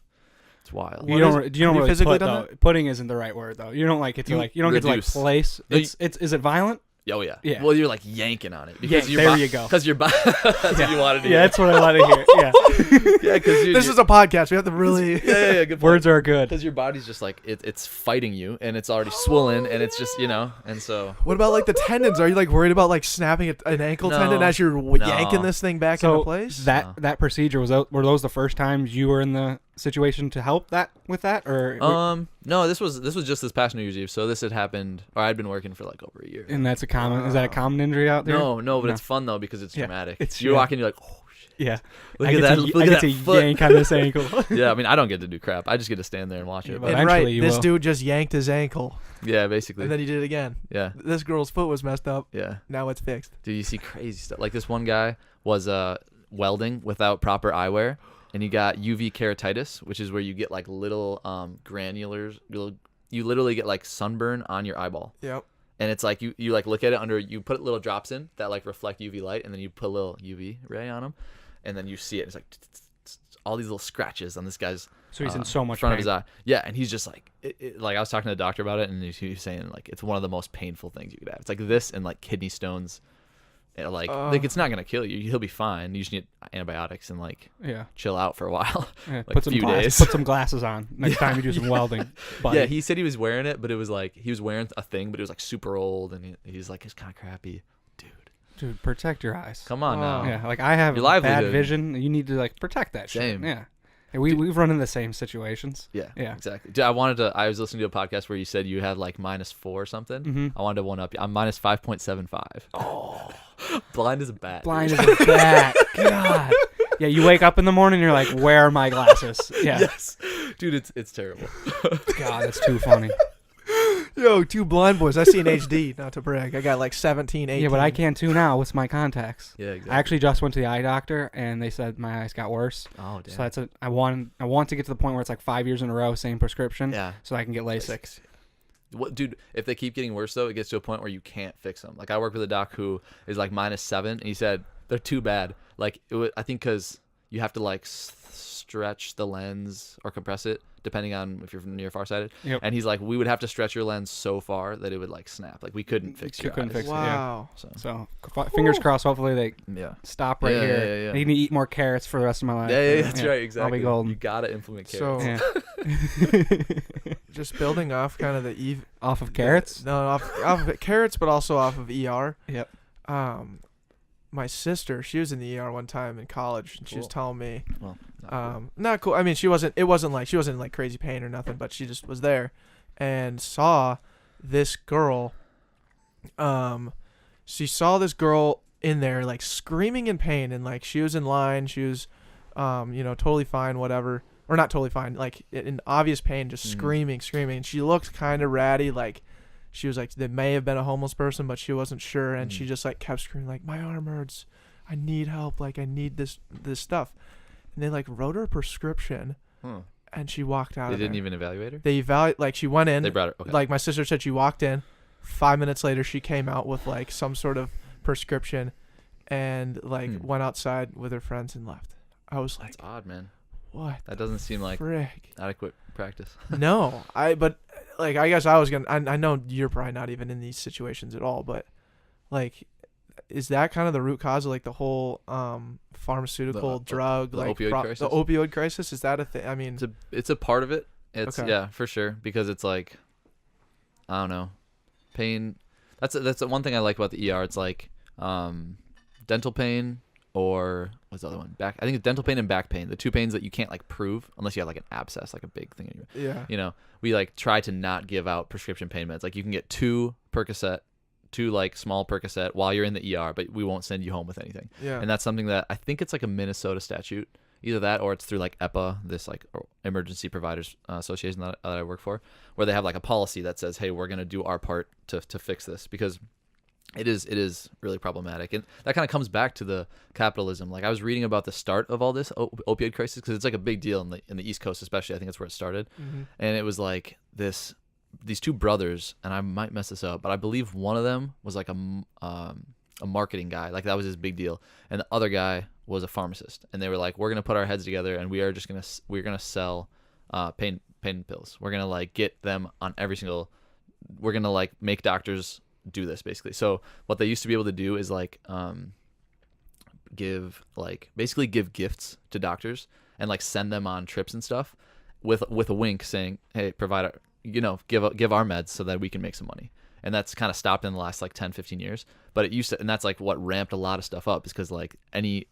It's wild. You don't really physically put, though. Putting isn't the right word though. You don't like it to you don't get to place. Is it violent? Oh yeah. Well, you're like yanking on it. Because there you go. Because your body. That's what you wanted to hear. Yeah, that's what I wanted to hear. Yeah. Because this is a podcast. We have to really. Yeah. Good point. Words are good. Because your body's just like it's fighting you, and it's already swollen, and it's just and so. What about like the tendons? Are you like worried about like snapping an ankle tendon as you're yanking this thing back into place? That procedure were those the first times you were in the situation to help with that, or no, this was just this past New Year's Eve. So this had happened, or I'd been working for like over a year. And that's is that a common injury out there? No, but it's fun though because it's dramatic. You walk in, you're like, oh shit. Yeah. I get to yank on this ankle. Yeah, I mean I don't get to do crap. I just get to stand there and watch it. But this dude just yanked his ankle. Yeah, basically. And then he did it again. Yeah. This girl's foot was messed up. Yeah. Now it's fixed. Dude, you see crazy stuff. Like this one guy was welding without proper eyewear. And you got UV keratitis, which is where you get like little granulars. You literally get like sunburn on your eyeball. Yep. And it's like you like look at it you put little drops in that like reflect UV light, and then you put a little UV ray on them, and then you see it. It's like all these little scratches on this guy's. So he's in so much front pain. of his eye. Yeah, and he's just like like I was talking to the doctor about it, and he was saying like it's one of the most painful things you could have. It's like this and like kidney stones. Like it's not gonna kill you. He'll be fine. You just need antibiotics and like chill out for a while. Yeah, like a few days. Put some glasses on next time you do some welding. Buddy. Yeah, he said he was wearing it, but it was like he was wearing a thing, but it was like super old, and he's like it's kind of crappy, dude. Protect your eyes. Come on now. Yeah, like I have bad vision. You need to like protect that shit. Same. Yeah. We've run into the same situations. Yeah, exactly. Dude, I was listening to a podcast where you said you had like -4 or something. Mm-hmm. I wanted to one up you. I'm -5.75. Oh, blind as a bat. Blind as a bat. God. Yeah, you wake up in the morning, you're like, where are my glasses? Yeah. Yes, dude, it's terrible. God, that's too funny. Yo, 2 blind boys. I see in HD. Not to brag. I got like 17, 18. Yeah, but I can too now with my contacts. Yeah, exactly. I actually just went to the eye doctor, and they said my eyes got worse. Oh, damn. So that's I want to get to the point where it's like 5 years in a row, same prescription, Yeah. so I can get LASIK. What, dude? If they keep getting worse though, it gets to a point where you can't fix them. Like I work with a doc who is like -7, and he said they're too bad. Like I think because you have to like stretch the lens or compress it depending on if you're near farsighted. Yep. And he's like, we would have to stretch your lens so far that it would like snap. Like we couldn't fix your eyes. Fix it, Wow. So fingers crossed. Hopefully they Yeah. stop right here. Yeah. I need to eat more carrots for the rest of my life. Yeah, that's right. Exactly. I'll be golden. You gotta implement So carrots. just building off kind of the Off of carrots? No, off of carrots, but also off of ER. Yep. My sister, she was in the ER one time in college, and she was telling me, Well, not cool. not cool. I mean, she wasn't in like crazy pain or nothing, but she just was there and saw this girl. She saw this girl in there like screaming in pain, and like she was in line. She was, totally fine, whatever, or not totally fine, like in obvious pain, just screaming. And she looked kind of ratty, like. She was like, they may have been a homeless person, but she wasn't sure. And she just like kept screaming, like, my arm hurts. I need help. Like, I need this stuff. And they like wrote her a prescription, and she walked out. They of didn't there. even evaluate her? They like she went in. They brought her. Okay. Like my sister said, she walked in. 5 minutes later, she came out with like some sort of prescription, and like went outside with her friends and left. I was like, that's odd, man. What? That doesn't seem like frick? adequate practice. No, but like I guess I was gonna. I know you're probably not even in these situations at all, but like, is that kind of the root cause of like the whole pharmaceutical drug, the like opioid crisis? The opioid crisis? Is that a thing? I mean, it's a part of it. It's Okay. Yeah, for sure, because it's like, I don't know, pain. That's the one thing I like about the ER. It's like dental pain. Or what's the other one? I think it's dental pain and back pain. The 2 pains that you can't like prove unless you have like an abscess, like a big thing in your. yeah. You know, we like try to not give out prescription pain meds. Like you can get 2 Percocet, 2 like small Percocet while you're in the ER, but we won't send you home with anything. Yeah. And that's something that I think it's like a Minnesota statute. Either that or it's through like EPA, this like Emergency Providers Association that I work for, where they have like a policy that says, hey, we're gonna do our part to fix this, because it is really problematic. And that kind of comes back to the capitalism. Like I was reading about the start of all this opioid crisis, because it's like a big deal in the East Coast, especially. I think that's where it started. And it was like these 2 brothers, and I might mess this up, but I believe one of them was like a marketing guy. Like that was his big deal. And the other guy was a pharmacist. And they were like, we're going to put our heads together, and we're going to sell pain pills. We're going to like get them on we're going to like make doctors do this basically. So what they used to be able to do is like give gifts to doctors and like send them on trips and stuff with a wink saying, hey, provide give our meds so that we can make some money. And that's kind of stopped in the last like 10-15 years, but it used to, and that's like what ramped a lot of stuff up, is because like any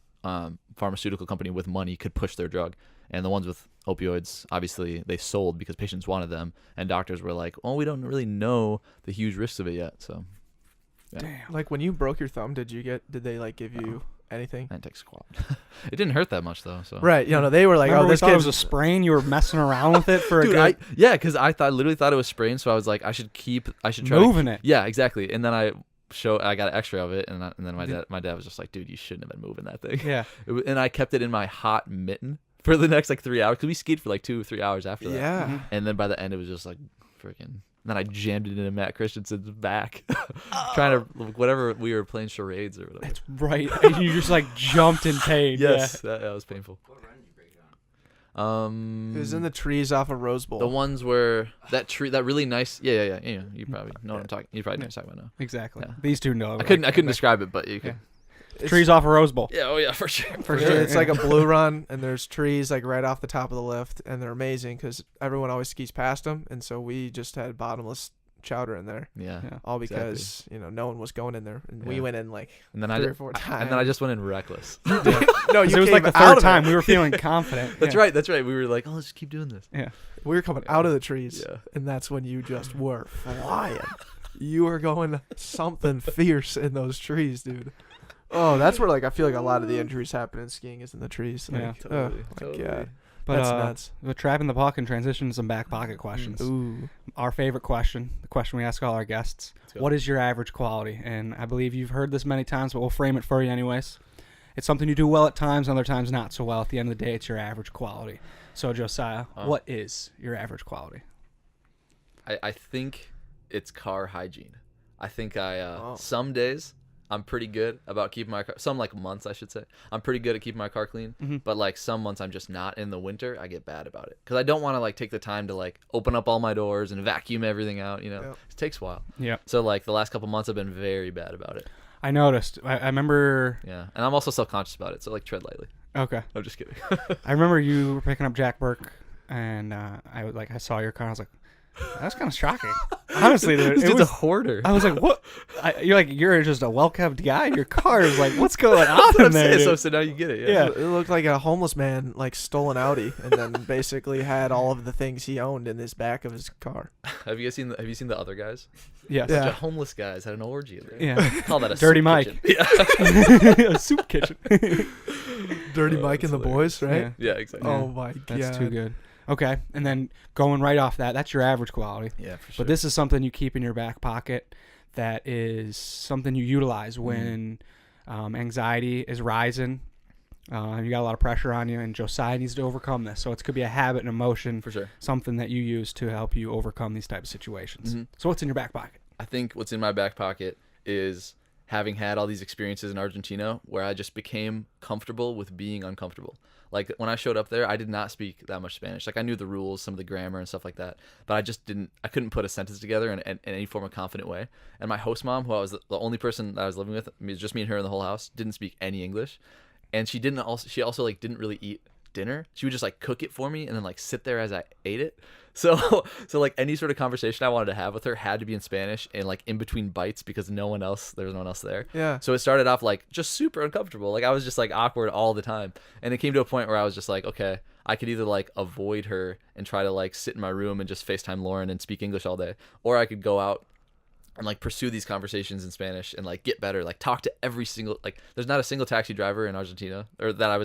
pharmaceutical company with money could push their drug, and the ones with opioids, obviously they sold because patients wanted them, and doctors were like, oh, we don't really know the huge risks of it yet. So yeah. Damn. Like when you broke your thumb, did they like give you anything? I didn't take squat. It didn't hurt that much though. So Right. No, they were like, Remember oh, we this thought it kid's was a sprain. You were messing around with it for dude, a good because I literally thought it was sprained, so I was like, I should try moving it. Yeah, exactly. And then I got an X-ray of it, and then my dad was just like, dude, you shouldn't have been moving that thing. Yeah. And I kept it in my hot mitten for the next like 3 hours, because we skied for like 2 or 3 hours after that. Yeah. And then by the end, it was just like freaking. Then I jammed it into Matt Christensen's back, trying to whatever we were playing charades or whatever. That's right. And you just like jumped in pain. Yes, that was painful. What run did you break on? It was in the trees off of Rose Bowl. The ones where that tree, that really nice. Yeah. You probably know what I'm talking. You probably know what I'm talking about now. Exactly. Yeah. These 2 know. I couldn't describe it, but you could. Trees off a Rose Bowl. Yeah. Oh yeah, for sure. For Yeah, sure. it's like a blue run, and there's trees like right off the top of the lift, and they're amazing because everyone always skis past them, and so we just had bottomless chowder in there, Yeah. all because no one was going in there, and we Yeah. went in like And then 3 or 4 times. and then I just went in reckless. no, It was like the out 3rd of time. it. We were feeling confident. That's Yeah. right. That's right. We were like, oh, let's just keep doing this. Yeah. We were coming out of the trees, Yeah. and that's when you just were flying. You were going something fierce in those trees, dude. Oh, that's where like I feel like a lot of the injuries happen in skiing is in the trees. Like, Yeah. Totally, oh totally. my God. But That's nuts. we're trapping the puck and transition to some back pocket questions. Ooh. Our favorite question, the question we ask all our guests. Let's go. What is your average quality? And I believe you've heard this many times, but we'll frame it for you anyways. It's something you do well at times, other times not so well. At the end of the day, it's your average quality. So, Josiah, what is your average quality? I think it's car hygiene. I think Oh. some days I'm pretty good about keeping my car, some like months I should say, I'm pretty good at keeping my car clean. Mhm. But like some months I'm just not. In the winter I get bad about it because I don't want to like take the time to like open up all my doors and vacuum everything out. You know, Yep. it takes a while. Yeah. So like the last couple months I've been very bad about it. I noticed. I remember. Yeah, and I'm also self-conscious about it. So like tread lightly. Okay. I'm just kidding. I remember you were picking up Jack Burke, and I saw your car. And I was like, that's kind of shocking. Honestly, dude, This it dude's was. a hoarder. I was like, what? You're just a well-kept guy. Your car is like, what's going on in there? Dude? So now you get it. Yeah. It looked like a homeless man like stole an Audi and then basically had all of the things he owned in his back of his car. Have you seen the other guys? Yes. Yeah. Bunch of homeless guys had an orgy in there. Yeah. Call that a Dirty soup Mike. kitchen. Yeah. A soup kitchen. Dirty Oh, Mike and that's the boys, right? Yeah. Yeah, exactly. Oh my God. That's too good. Okay, and then going right off that's your average quality. Yeah, for sure. But this is something you keep in your back pocket that is something you utilize Mm-hmm. when anxiety is rising. You got a lot of pressure on you, and Josiah needs to overcome this. So it could be a habit, an emotion, for sure. something that you use to help you overcome these types of situations. Mhm. So what's in your back pocket? I think what's in my back pocket is having had all these experiences in Argentina where I just became comfortable with being uncomfortable. Like when I showed up there, I did not speak that much Spanish. Like I knew the rules, some of the grammar and stuff like that, but I couldn't put a sentence together in any form of confident way. And my host mom, who I was the only person that I was living with, it was just me and her in the whole house, didn't speak any English. And she also like didn't really eat dinner. She would just like cook it for me and then like sit there as I ate it. So like any sort of conversation I wanted to have with her had to be in Spanish and like in between bites because there was no one else there. Yeah. So it started off like just super uncomfortable. Like I was just like awkward all the time. And it came to a point where I was just like, okay, I could either like avoid her and try to like sit in my room and just FaceTime Lauren and speak English all day, or I could go out and like pursue these conversations in Spanish and like get better, like talk to every single, like there's not a single taxi driver in Argentina or that I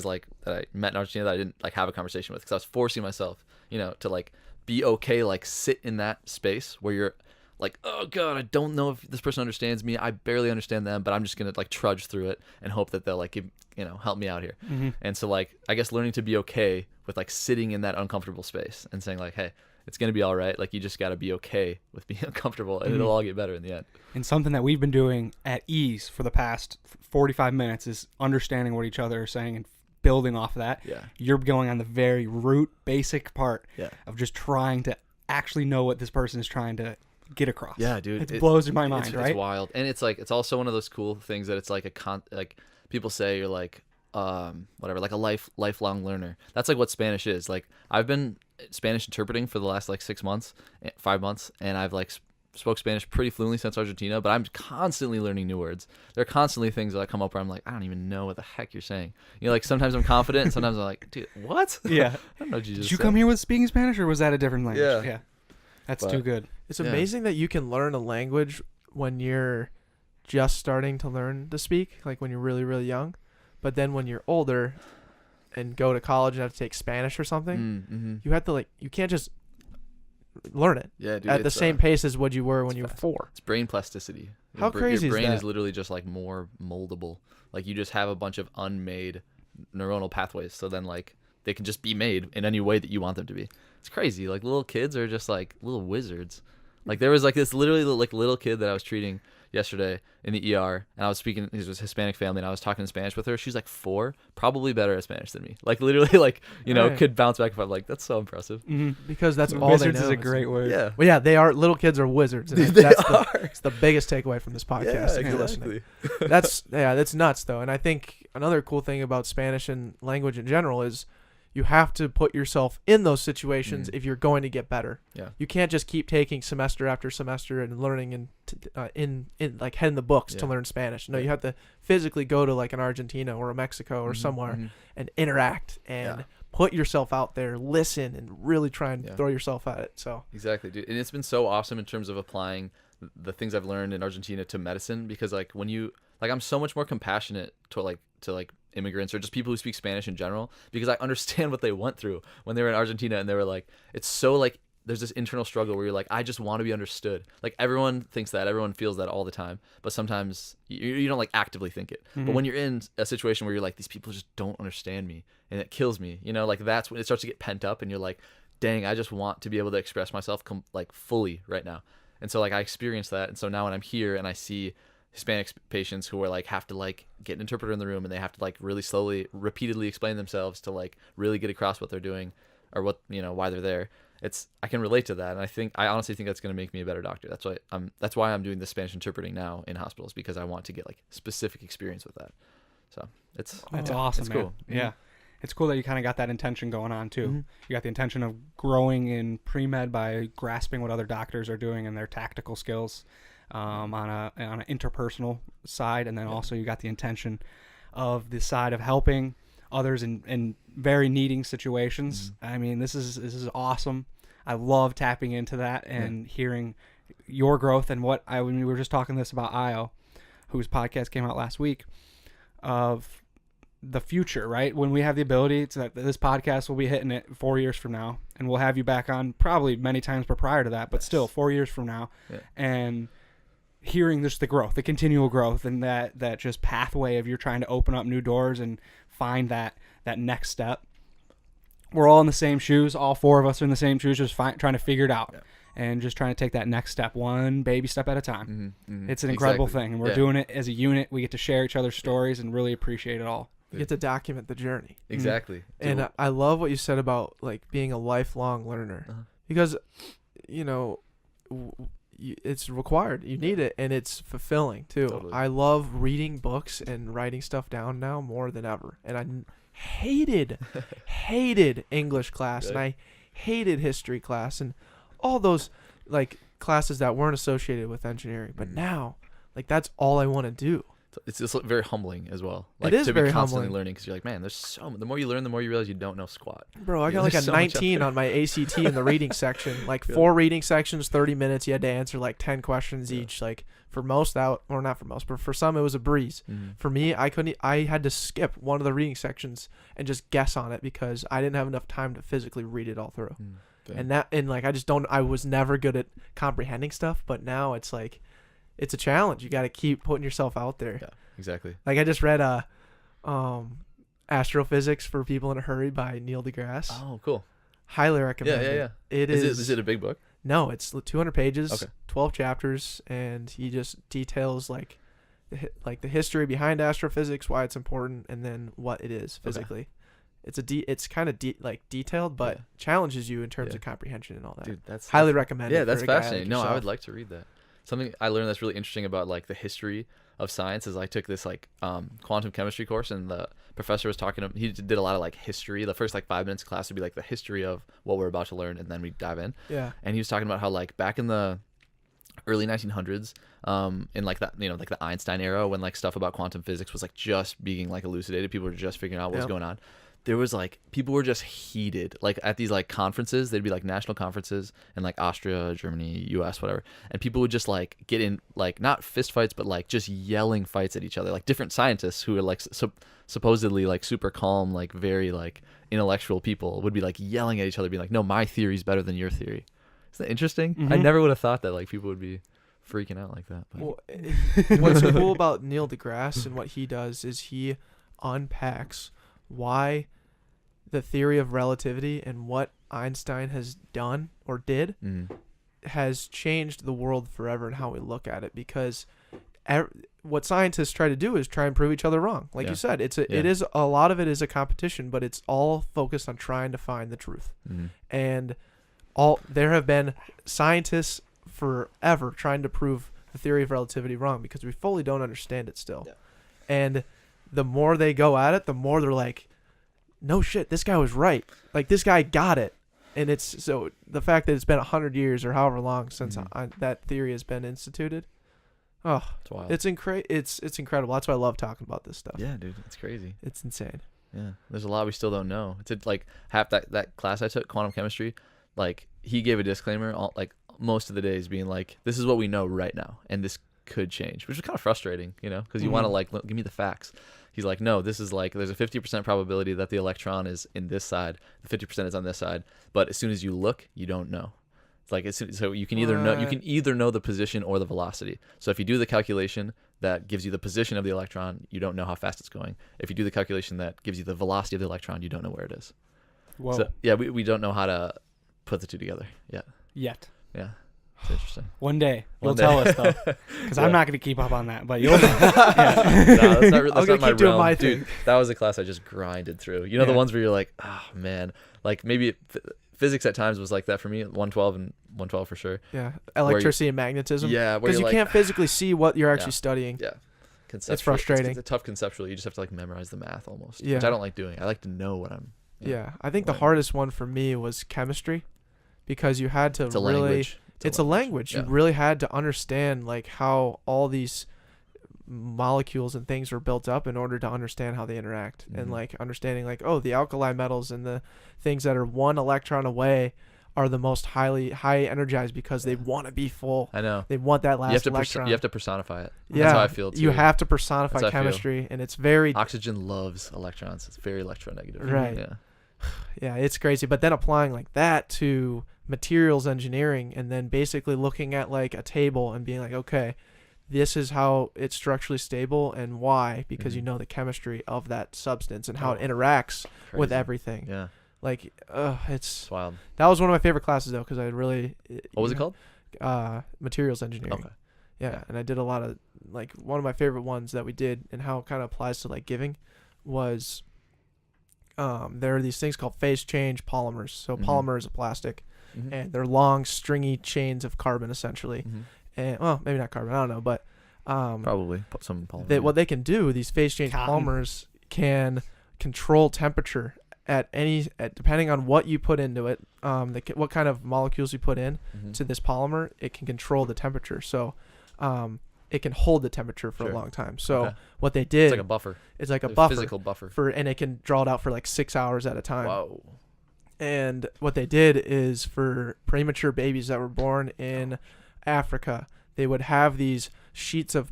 met in Argentina that I didn't like have a conversation with because I was forcing myself, to like be okay, like sit in that space where you're like, oh God, I don't know if this person understands me. I barely understand them, but I'm just going to like trudge through it and hope that they'll like give, help me out here. Mm-hmm. And so like, I guess learning to be okay with like sitting in that uncomfortable space and saying like, hey, it's going to be all right. Like you just got to be okay with being uncomfortable and it'll all get better in the end. And something that we've been doing at ease for the past 45 minutes is understanding what each other are saying and building off of that. Yeah. You're going on the very root, basic part Yeah. of just trying to actually know what this person is trying to get across. Yeah, dude. It blows my mind, right? It's wild. And it's like, it's also one of those cool things that it's like like people say you're like, whatever, like a lifelong learner. That's like what Spanish is. Like I've been Spanish interpreting for the last like 5 months, and I've like spoke Spanish pretty fluently since Argentina, but I'm constantly learning new words. There are constantly things that come up where I'm like, I don't even know what the heck you're saying. Like sometimes I'm confident and sometimes I'm like, dude, what? Yeah. I don't know what you just Did you said. come here with speaking Spanish, or was that a different language? Yeah. That's But- too good. It's Yeah. amazing that you can learn a language when you're just starting to learn to speak, like when you're really, really young. But then when you're older and go to college and have to take Spanish or something, Mm-hmm. you have to you can't just learn it Yeah, dude. at the it's, same pace as what you were when it's you were fast. 4. It's brain plasticity. How crazy your is brain that? is literally just like more moldable. Like you just have a bunch of unmade neuronal pathways, so then like they can just be made in any way that you want them to be. It's crazy. Like little kids are just like little wizards. Like there was like this literally like little kid that I was treating yesterday in the ER, and I was speaking. He was a Hispanic family, and I was talking in Spanish with her. She's like 4, probably better at Spanish than me. Like literally, like Right. could bounce back and forth. Like that's so impressive. Mm-hmm. Because that's all Wizards they know. is a great word. Yeah. Well, yeah, they are. Little kids are wizards. And They that's are. it's the biggest takeaway from this podcast. If you're listening. That's nuts though. And I think another cool thing about Spanish and language in general is you have to put yourself in those situations if you're going to get better. Yeah. You can't just keep taking semester after semester and learning in like head in the books to Yeah. learn Spanish. No, Yeah. you have to physically go to like an Argentina or a Mexico or Mhm, somewhere mhm. and interact and Yeah. put yourself out there, listen, and really try and Yeah. throw yourself at it. So Exactly, dude. And it's been so awesome in terms of applying the things I've learned in Argentina to medicine, because like when you like I'm so much more compassionate to immigrants or just people who speak Spanish in general, because I understand what they went through when they were in Argentina, and they were like, it's so like there's this internal struggle where you're like, I just want to be understood. Like everyone thinks that, everyone feels that all the time, but sometimes you don't like actively think it. Mm-hmm. But when you're in a situation where you're like, these people just don't understand me, and it kills me, you know, like that's when it starts to get pent up, and you're like, dang, I just want to be able to express myself like fully right now. And so like I experienced that, and so now when I'm here and I see Hispanic patients who are like have to like get an interpreter in the room, and they have to like really slowly, repeatedly explain themselves to like really get across what they're doing or what, you know, why they're there. I can relate to that, and I honestly think that's going to make me a better doctor. That's why I'm doing the Spanish interpreting now in hospitals, because I want to get like specific experience with that. So that's awesome. It's man. cool. Yeah. It's cool that you kind of got that intention going on too. Mm-hmm. You got the intention of growing in pre-med by grasping what other doctors are doing and their tactical skills on an interpersonal side, and then also you got the intention of the side of helping others in very needing situations. I mean, this is awesome. I love tapping into that and hearing your growth, and when we were just talking this about Io, whose podcast came out last week, of the future, right? When we have the ability to, this podcast will be hitting it 4 years from now, and we'll have you back on probably many times prior to that, but still 4 years from now, and hearing just the growth, the continual growth, and that just pathway of you're trying to open up new doors and find that next step. We're all in the same shoes. All four of us are in the same shoes, just trying to figure it out and just trying to take that next step, one baby step at a time. It's an incredible thing, and we're doing it as a unit. We get to share each other's stories and really appreciate it all. You get to document the journey. Exactly. And I love what you said about like being a lifelong learner, because you know it's required. You need it, and it's fulfilling too. Totally. I love reading books and writing stuff down now more than ever, and I hated English class, and I hated history class, and all those like classes that weren't associated with engineering. But now, like, that's all I want to do. It's just very humbling as well. Like, it is to very be constantly humbling. learning, because you're like, man, there's the more you learn, the more you realize you don't know squat. Bro, I got There's like a so much out 19 there. on my ACT in the reading section. Like 4 reading sections, 30 minutes. You had to answer like 10 questions each. Like for most or not for most, but for some it was a breeze. For me, I had to skip one of the reading sections and just guess on it because I didn't have enough time to physically read it all through. And like I was never good at comprehending stuff, but now it's like it's a challenge. You got to keep putting yourself out there. Yeah, exactly. Like I just read Astrophysics for People in a Hurry by Neil deGrasse. Oh, cool. Highly recommend Yeah. it. Is it a big book? No, it's 200 pages, Okay. 12 chapters, and he just details like the history behind astrophysics, why it's important, and then what it is physically. It's kind of detailed, but challenges you in terms of comprehension and all that. Dude, that's highly recommended. Yeah, that's for a guy fascinating. like No, I yourself. would like to read that. Something I learned that's really interesting about like the history of science is I took this like quantum chemistry course, and the professor was talking. He did a lot of like history. The first like 5 minutes of class would be like the history of what we're about to learn, and then we dive in. Yeah. And he was talking about how like back in the early 1900s, in like that, you know, like the Einstein era, when like stuff about quantum physics was like just being like elucidated, people were just figuring out what was going on. There was like people were just heated, like at these like conferences. They'd be like national conferences in like Austria, Germany, US, whatever, and people would just like get in like not fist fights, but like just yelling fights at each other. Like different scientists who are like supposedly like super calm, like very like intellectual people would be like yelling at each other, being like, "No, my theory's better than your theory." Isn't that interesting? I never would have thought that like people would be freaking out like that. But. Well, what's cool about Neil deGrasse and what he does is he unpacks why the theory of relativity and what Einstein has done or did has changed the world forever and how we look at it, because what scientists try to do is try and prove each other wrong. Like you said, it is a lot of it is a competition, but it's all focused on trying to find the truth. And there have been scientists forever trying to prove the theory of relativity wrong because we fully don't understand it still. And the more they go at it, the more they're like, no shit, this guy was right. Like, this guy got it. And it's so the fact that it's been 100 years or however long since that theory has been instituted. Oh, It's wild. it's incredible. That's why I love talking about this stuff. Yeah, dude, it's crazy. It's insane. Yeah, there's a lot we still don't know. It's like half that class I took, quantum chemistry. Like he gave a disclaimer most of the days being like, this is what we know right now, and this could change, which is kind of frustrating, because you want to like, give me the facts. He's like, no, this is like, there's a 50% probability that the electron is in this side, the 50% is on this side, but as soon as you look, you don't know. It's like, so you can either know the position or the velocity. So if you do the calculation that gives you the position of the electron, you don't know how fast it's going. If you do the calculation that gives you the velocity of the electron, you don't know where it is. Whoa. So yeah, we don't know how to put the two together yet. Yeah. It's interesting. One day you'll One day. tell us though, because I'm not going to keep up on that. But you'll. No, that's I'm gonna not my keep doing realm. my Dude, thing. that was a class I just grinded through. The ones where you're like, oh man, like maybe physics at times was like that for me. 112 and 112 for sure. Yeah, electricity and magnetism. Yeah, because you can't physically see what you're actually Yeah. studying. Yeah. It's frustrating. It's tough conceptually. You just have to like memorize the math almost, Yeah. which I don't like doing. I like to know what I'm. Yeah, I think the Right. hardest one for me was chemistry, because you had to It's a really. language. It's a language. Yeah. You really had to understand like how all these molecules and things were built up in order to understand how they interact, and Mhm. like understanding like, oh, the alkali metals and the things that are one electron away are the most high energized because they want to be full. I know. They want that last You have to electron. you have to personify it. Yeah, That's how I feel too. you have to personify That's how I feel. chemistry, and it's very Oxygen loves electrons. It's very electronegative. Right. Yeah. yeah, it's crazy. But then applying like that to materials engineering, and then basically looking at like a table and being like, okay, this is how it's structurally stable and why, because you Mhm. know the chemistry of that substance and how it Oh, interacts with Crazy. everything. Yeah. Like, it's It's wild. that was one of my favorite classes though, because I really What was it called? Materials engineering. Okay. Yeah, Yeah. and I did a lot of like one of my favorite ones that we did, and how it kind of applies to like giving was there are these things called phase change polymers. So Mhm. polymer is a plastic, Mhm. and they're long stringy chains of carbon essentially. Mhm. And well, maybe not carbon, I don't know, but Probably some polymer. what they can do, these phase change Cotton. polymers can control temperature at depending on what you put into it, what kind of molecules you put in Mhm. to this polymer, it can control the temperature. So it can hold the temperature for Sure. a long time. So Okay. what they did, It's like a buffer. it's like a A buffer physical buffer. and it can draw it out for like 6 hours at a time. Whoa. And what they did is for premature babies that were born in Africa, they would have these sheets of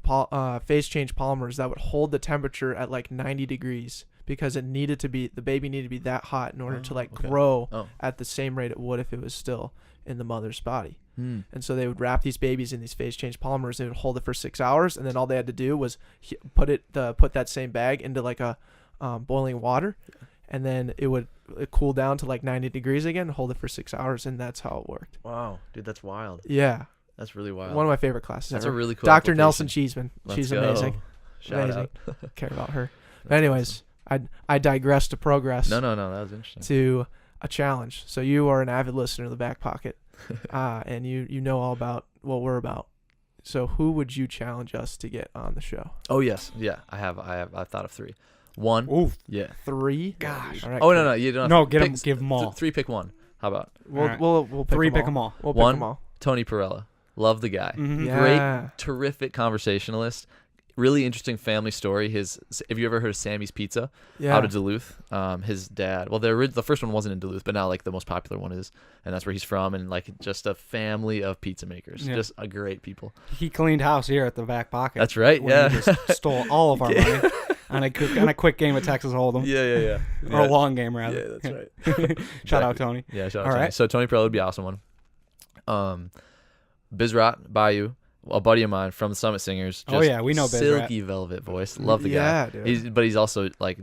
phase change polymers that would hold the temperature at like 90 degrees, because the baby needed to be that hot in order to like okay. grow Oh. at the same rate it would if it was still in the mother's body. Hmm. And so they would wrap these babies in these phase change polymers. They would hold it for 6 hours, and then all they had to do was put that same bag into like a boiling water, and then it would cool down to like 90 degrees again, hold it for 6 hours, and that's how it worked. Wow, dude, that's wild. Yeah, That's really wild. one of my favorite classes That's ever. a really cool. Dr. Nelson application. Cheeseman, Let's she's go. amazing. Shout Amazing. out. Care about her. But That's anyways, I digress to progress. No, that was interesting. To a challenge. So you are an avid listener of the Back Pocket, and you know all about what we're about. So who would you challenge us to get on the show? Oh yes, yeah. I've thought of 3. 1. Ooh, Yeah. 3? Gosh. All right, Oh cool. no, you don't. No, have to give 'em all. 3. Pick one. How about We'll Alright. we'll pick three, them pick all. them all. We'll pick One. them all. Tony Perella? Love the guy. Mhm. Yeah. Terrific conversationalist. Really interesting family story. Have you ever heard of Sammy's Pizza? Yeah. Out of Duluth. His dad. Well, the first one wasn't in Duluth, but now like the most popular one is, and that's where he's from. And like just a family of pizza makers. Yeah. Just a great people. He cleaned house here at the Back Pocket. That's right. when Yeah. he just stole all of our money on a quick game of Texas Hold'em. Yeah. Or a long game rather. Yeah, that's right. Shout out Exactly. Tony. Yeah, shout out All Tony. right. So Tony Perella would be an awesome one. Bizrat Bayou, a buddy of mine from the Summit Singers. Oh, yeah, we know Bizrat. Silky velvet voice. Love the guy. Yeah, dude. But he's also like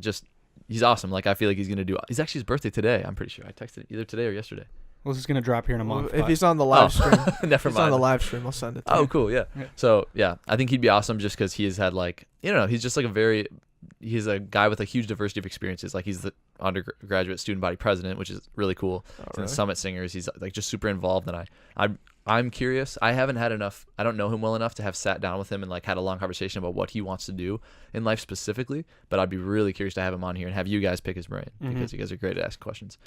he's awesome. Like I feel like he's gonna do. It's actually his birthday today. I'm pretty sure. I texted either today or yesterday. Well, this is gonna drop here in a month. If but- he's on the live stream, Never if he's on mind. the live stream, I'll send it to Oh, you. cool. Yeah. Yeah. So yeah, I think he'd be awesome just because he has had like he's just like he's a guy with a huge diversity of experiences. Like he's the undergraduate student body president, which is really cool. Oh, He's in really? the Summit Singers. He's like just super involved, and I'm curious. I haven't had enough. I don't know him well enough to have sat down with him and like had a long conversation about what he wants to do in life specifically. But I'd be really curious to have him on here and have you guys pick his brain because you guys are great at asking questions.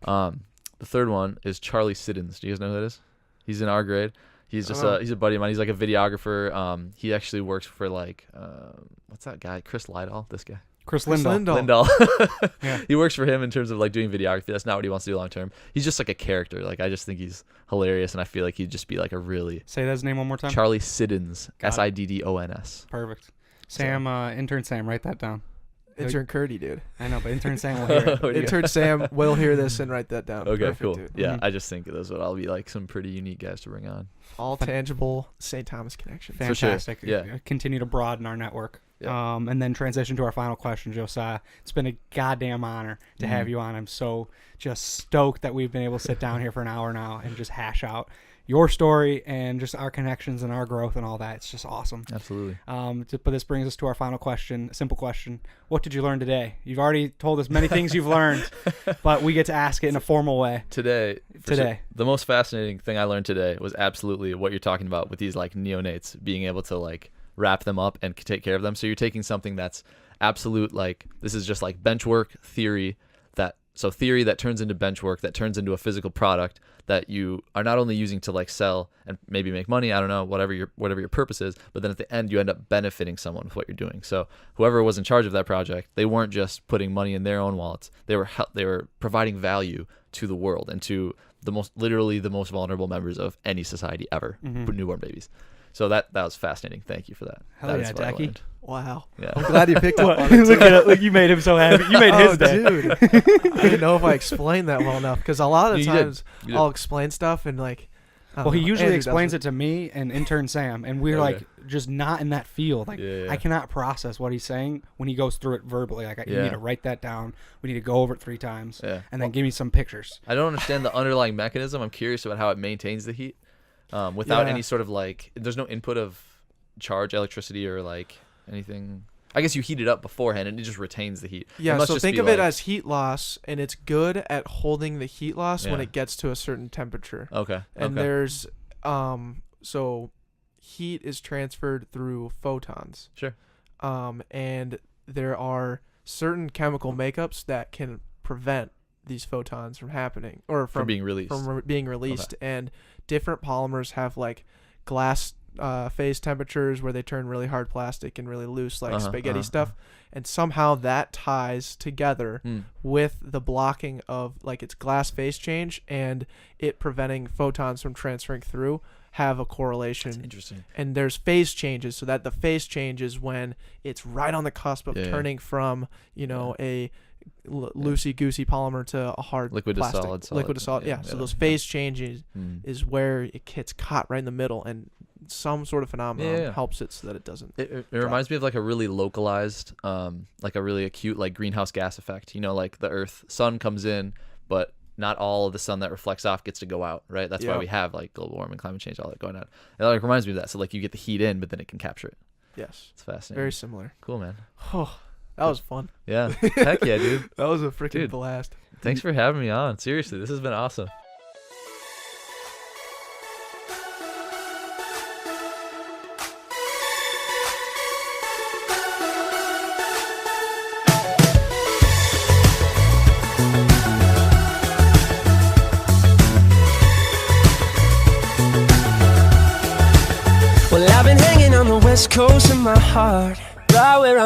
The third one is Charlie Siddons. Do you guys know who that is? He's in our grade. He's just he's a buddy of mine. He's like a videographer. He actually works for like what's that guy? Chris Liddell. This guy. Chris Chris Lindahl. Lindahl. Yeah. He works for him in terms of like doing videography. That's not what he wants to do long term. He's just like a character. Like I just think he's hilarious, and I feel like he'd just be like a really Say his name one more time. Charlie Siddons, Got it. Siddons. Perfect. Sam, intern Sam, write that down. Intern Curdy, dude. I know, but intern Sam will hear it. What do you Intern Sam will hear this and write that down. Okay, Perfect, cool. dude. Yeah, Mhm. I just think those would all be like some pretty unique guys to bring on. All tangible St. Thomas connections. For sure. Fantastic. Yeah. Continue to broaden our network. Yeah. And then transition to our final question, Josiah. It's been a goddamn honor to have you on. I'm so just stoked that we've been able to sit down here for an hour now and just hash out your story and just our connections and our growth and all that. It's just awesome. Absolutely. But this brings us to our final question, a simple question. What did you learn today? You've already told us many things you've learned, but we get to ask it in a formal way. Today, the most fascinating thing I learned today was absolutely what you're talking about with these like neonates being able to like wrap them up and take care of them. So you're taking something that's absolute, like this is just like bench work theory theory that turns into bench work, that turns into a physical product that you are not only using to like sell and maybe make money, I don't know, whatever your purpose is, but then at the end you end up benefiting someone with what you're doing. So whoever was in charge of that project, they weren't just putting money in their own wallets. They were providing value to the world and to literally the most vulnerable members of any society ever, newborn babies. So that was fascinating. Thank you for that. Hell That yeah, is what I Jackie. learned. Wow. Yeah. I'm glad you picked up on it. Look at it. Look, you made him so happy. You made his day. Dude. I didn't know if I explained that well enough because a lot of You did. times You did. I'll explain stuff and like. Well, he usually explains it to me and intern Sam, and we're Okay. like just not in that field. Like Yeah. I cannot process what he's saying when he goes through it verbally. Like you Yeah. need to write that down. We need to go over it 3 times, Yeah. and then give me some pictures. I don't understand the underlying mechanism. I'm curious about how it maintains the heat without Yeah. any sort of like. There's no input of charge, electricity, or like anything. I guess you heat it up beforehand and it just retains the heat. It Yeah, must so just think be of it like- as heat loss, and it's good at holding the heat loss when Yeah. it gets to a certain temperature. Okay. And okay. there's so heat is transferred through photons. Sure. And there are certain chemical makeups that can prevent these photons from happening or from being released. being released. And different polymers have like glass phase temperatures where they turn really hard plastic and really loose like spaghetti stuff, and somehow that ties together with the blocking of like its glass phase change and it preventing photons from transferring through have a correlation. That's interesting. And there's phase changes, so that the phase change is when it's right on the cusp of turning from a loosey goosey polymer to a hard Liquid plastic. to solid. Liquid to solid. Yeah. So those phase changes is where it gets caught right in the middle, and some sort of phenomenon helps it so that it doesn't. It reminds me of like a really localized, like a really acute like greenhouse gas effect. Like the sun comes in, but not all of the sun that reflects off gets to go out, right? That's why we have like global warming, climate change, all that going on. It like reminds me of that. So like you get the heat in, but then it can capture it. Yes. It's fascinating. Very similar. Cool, man. Oh, that was fun. Yeah. Heck yeah, dude. That was a freaking Dude. blast. Thanks for having me on. Seriously, this has been awesome. Well, I've been hanging on the west coast of my heart, right where I'm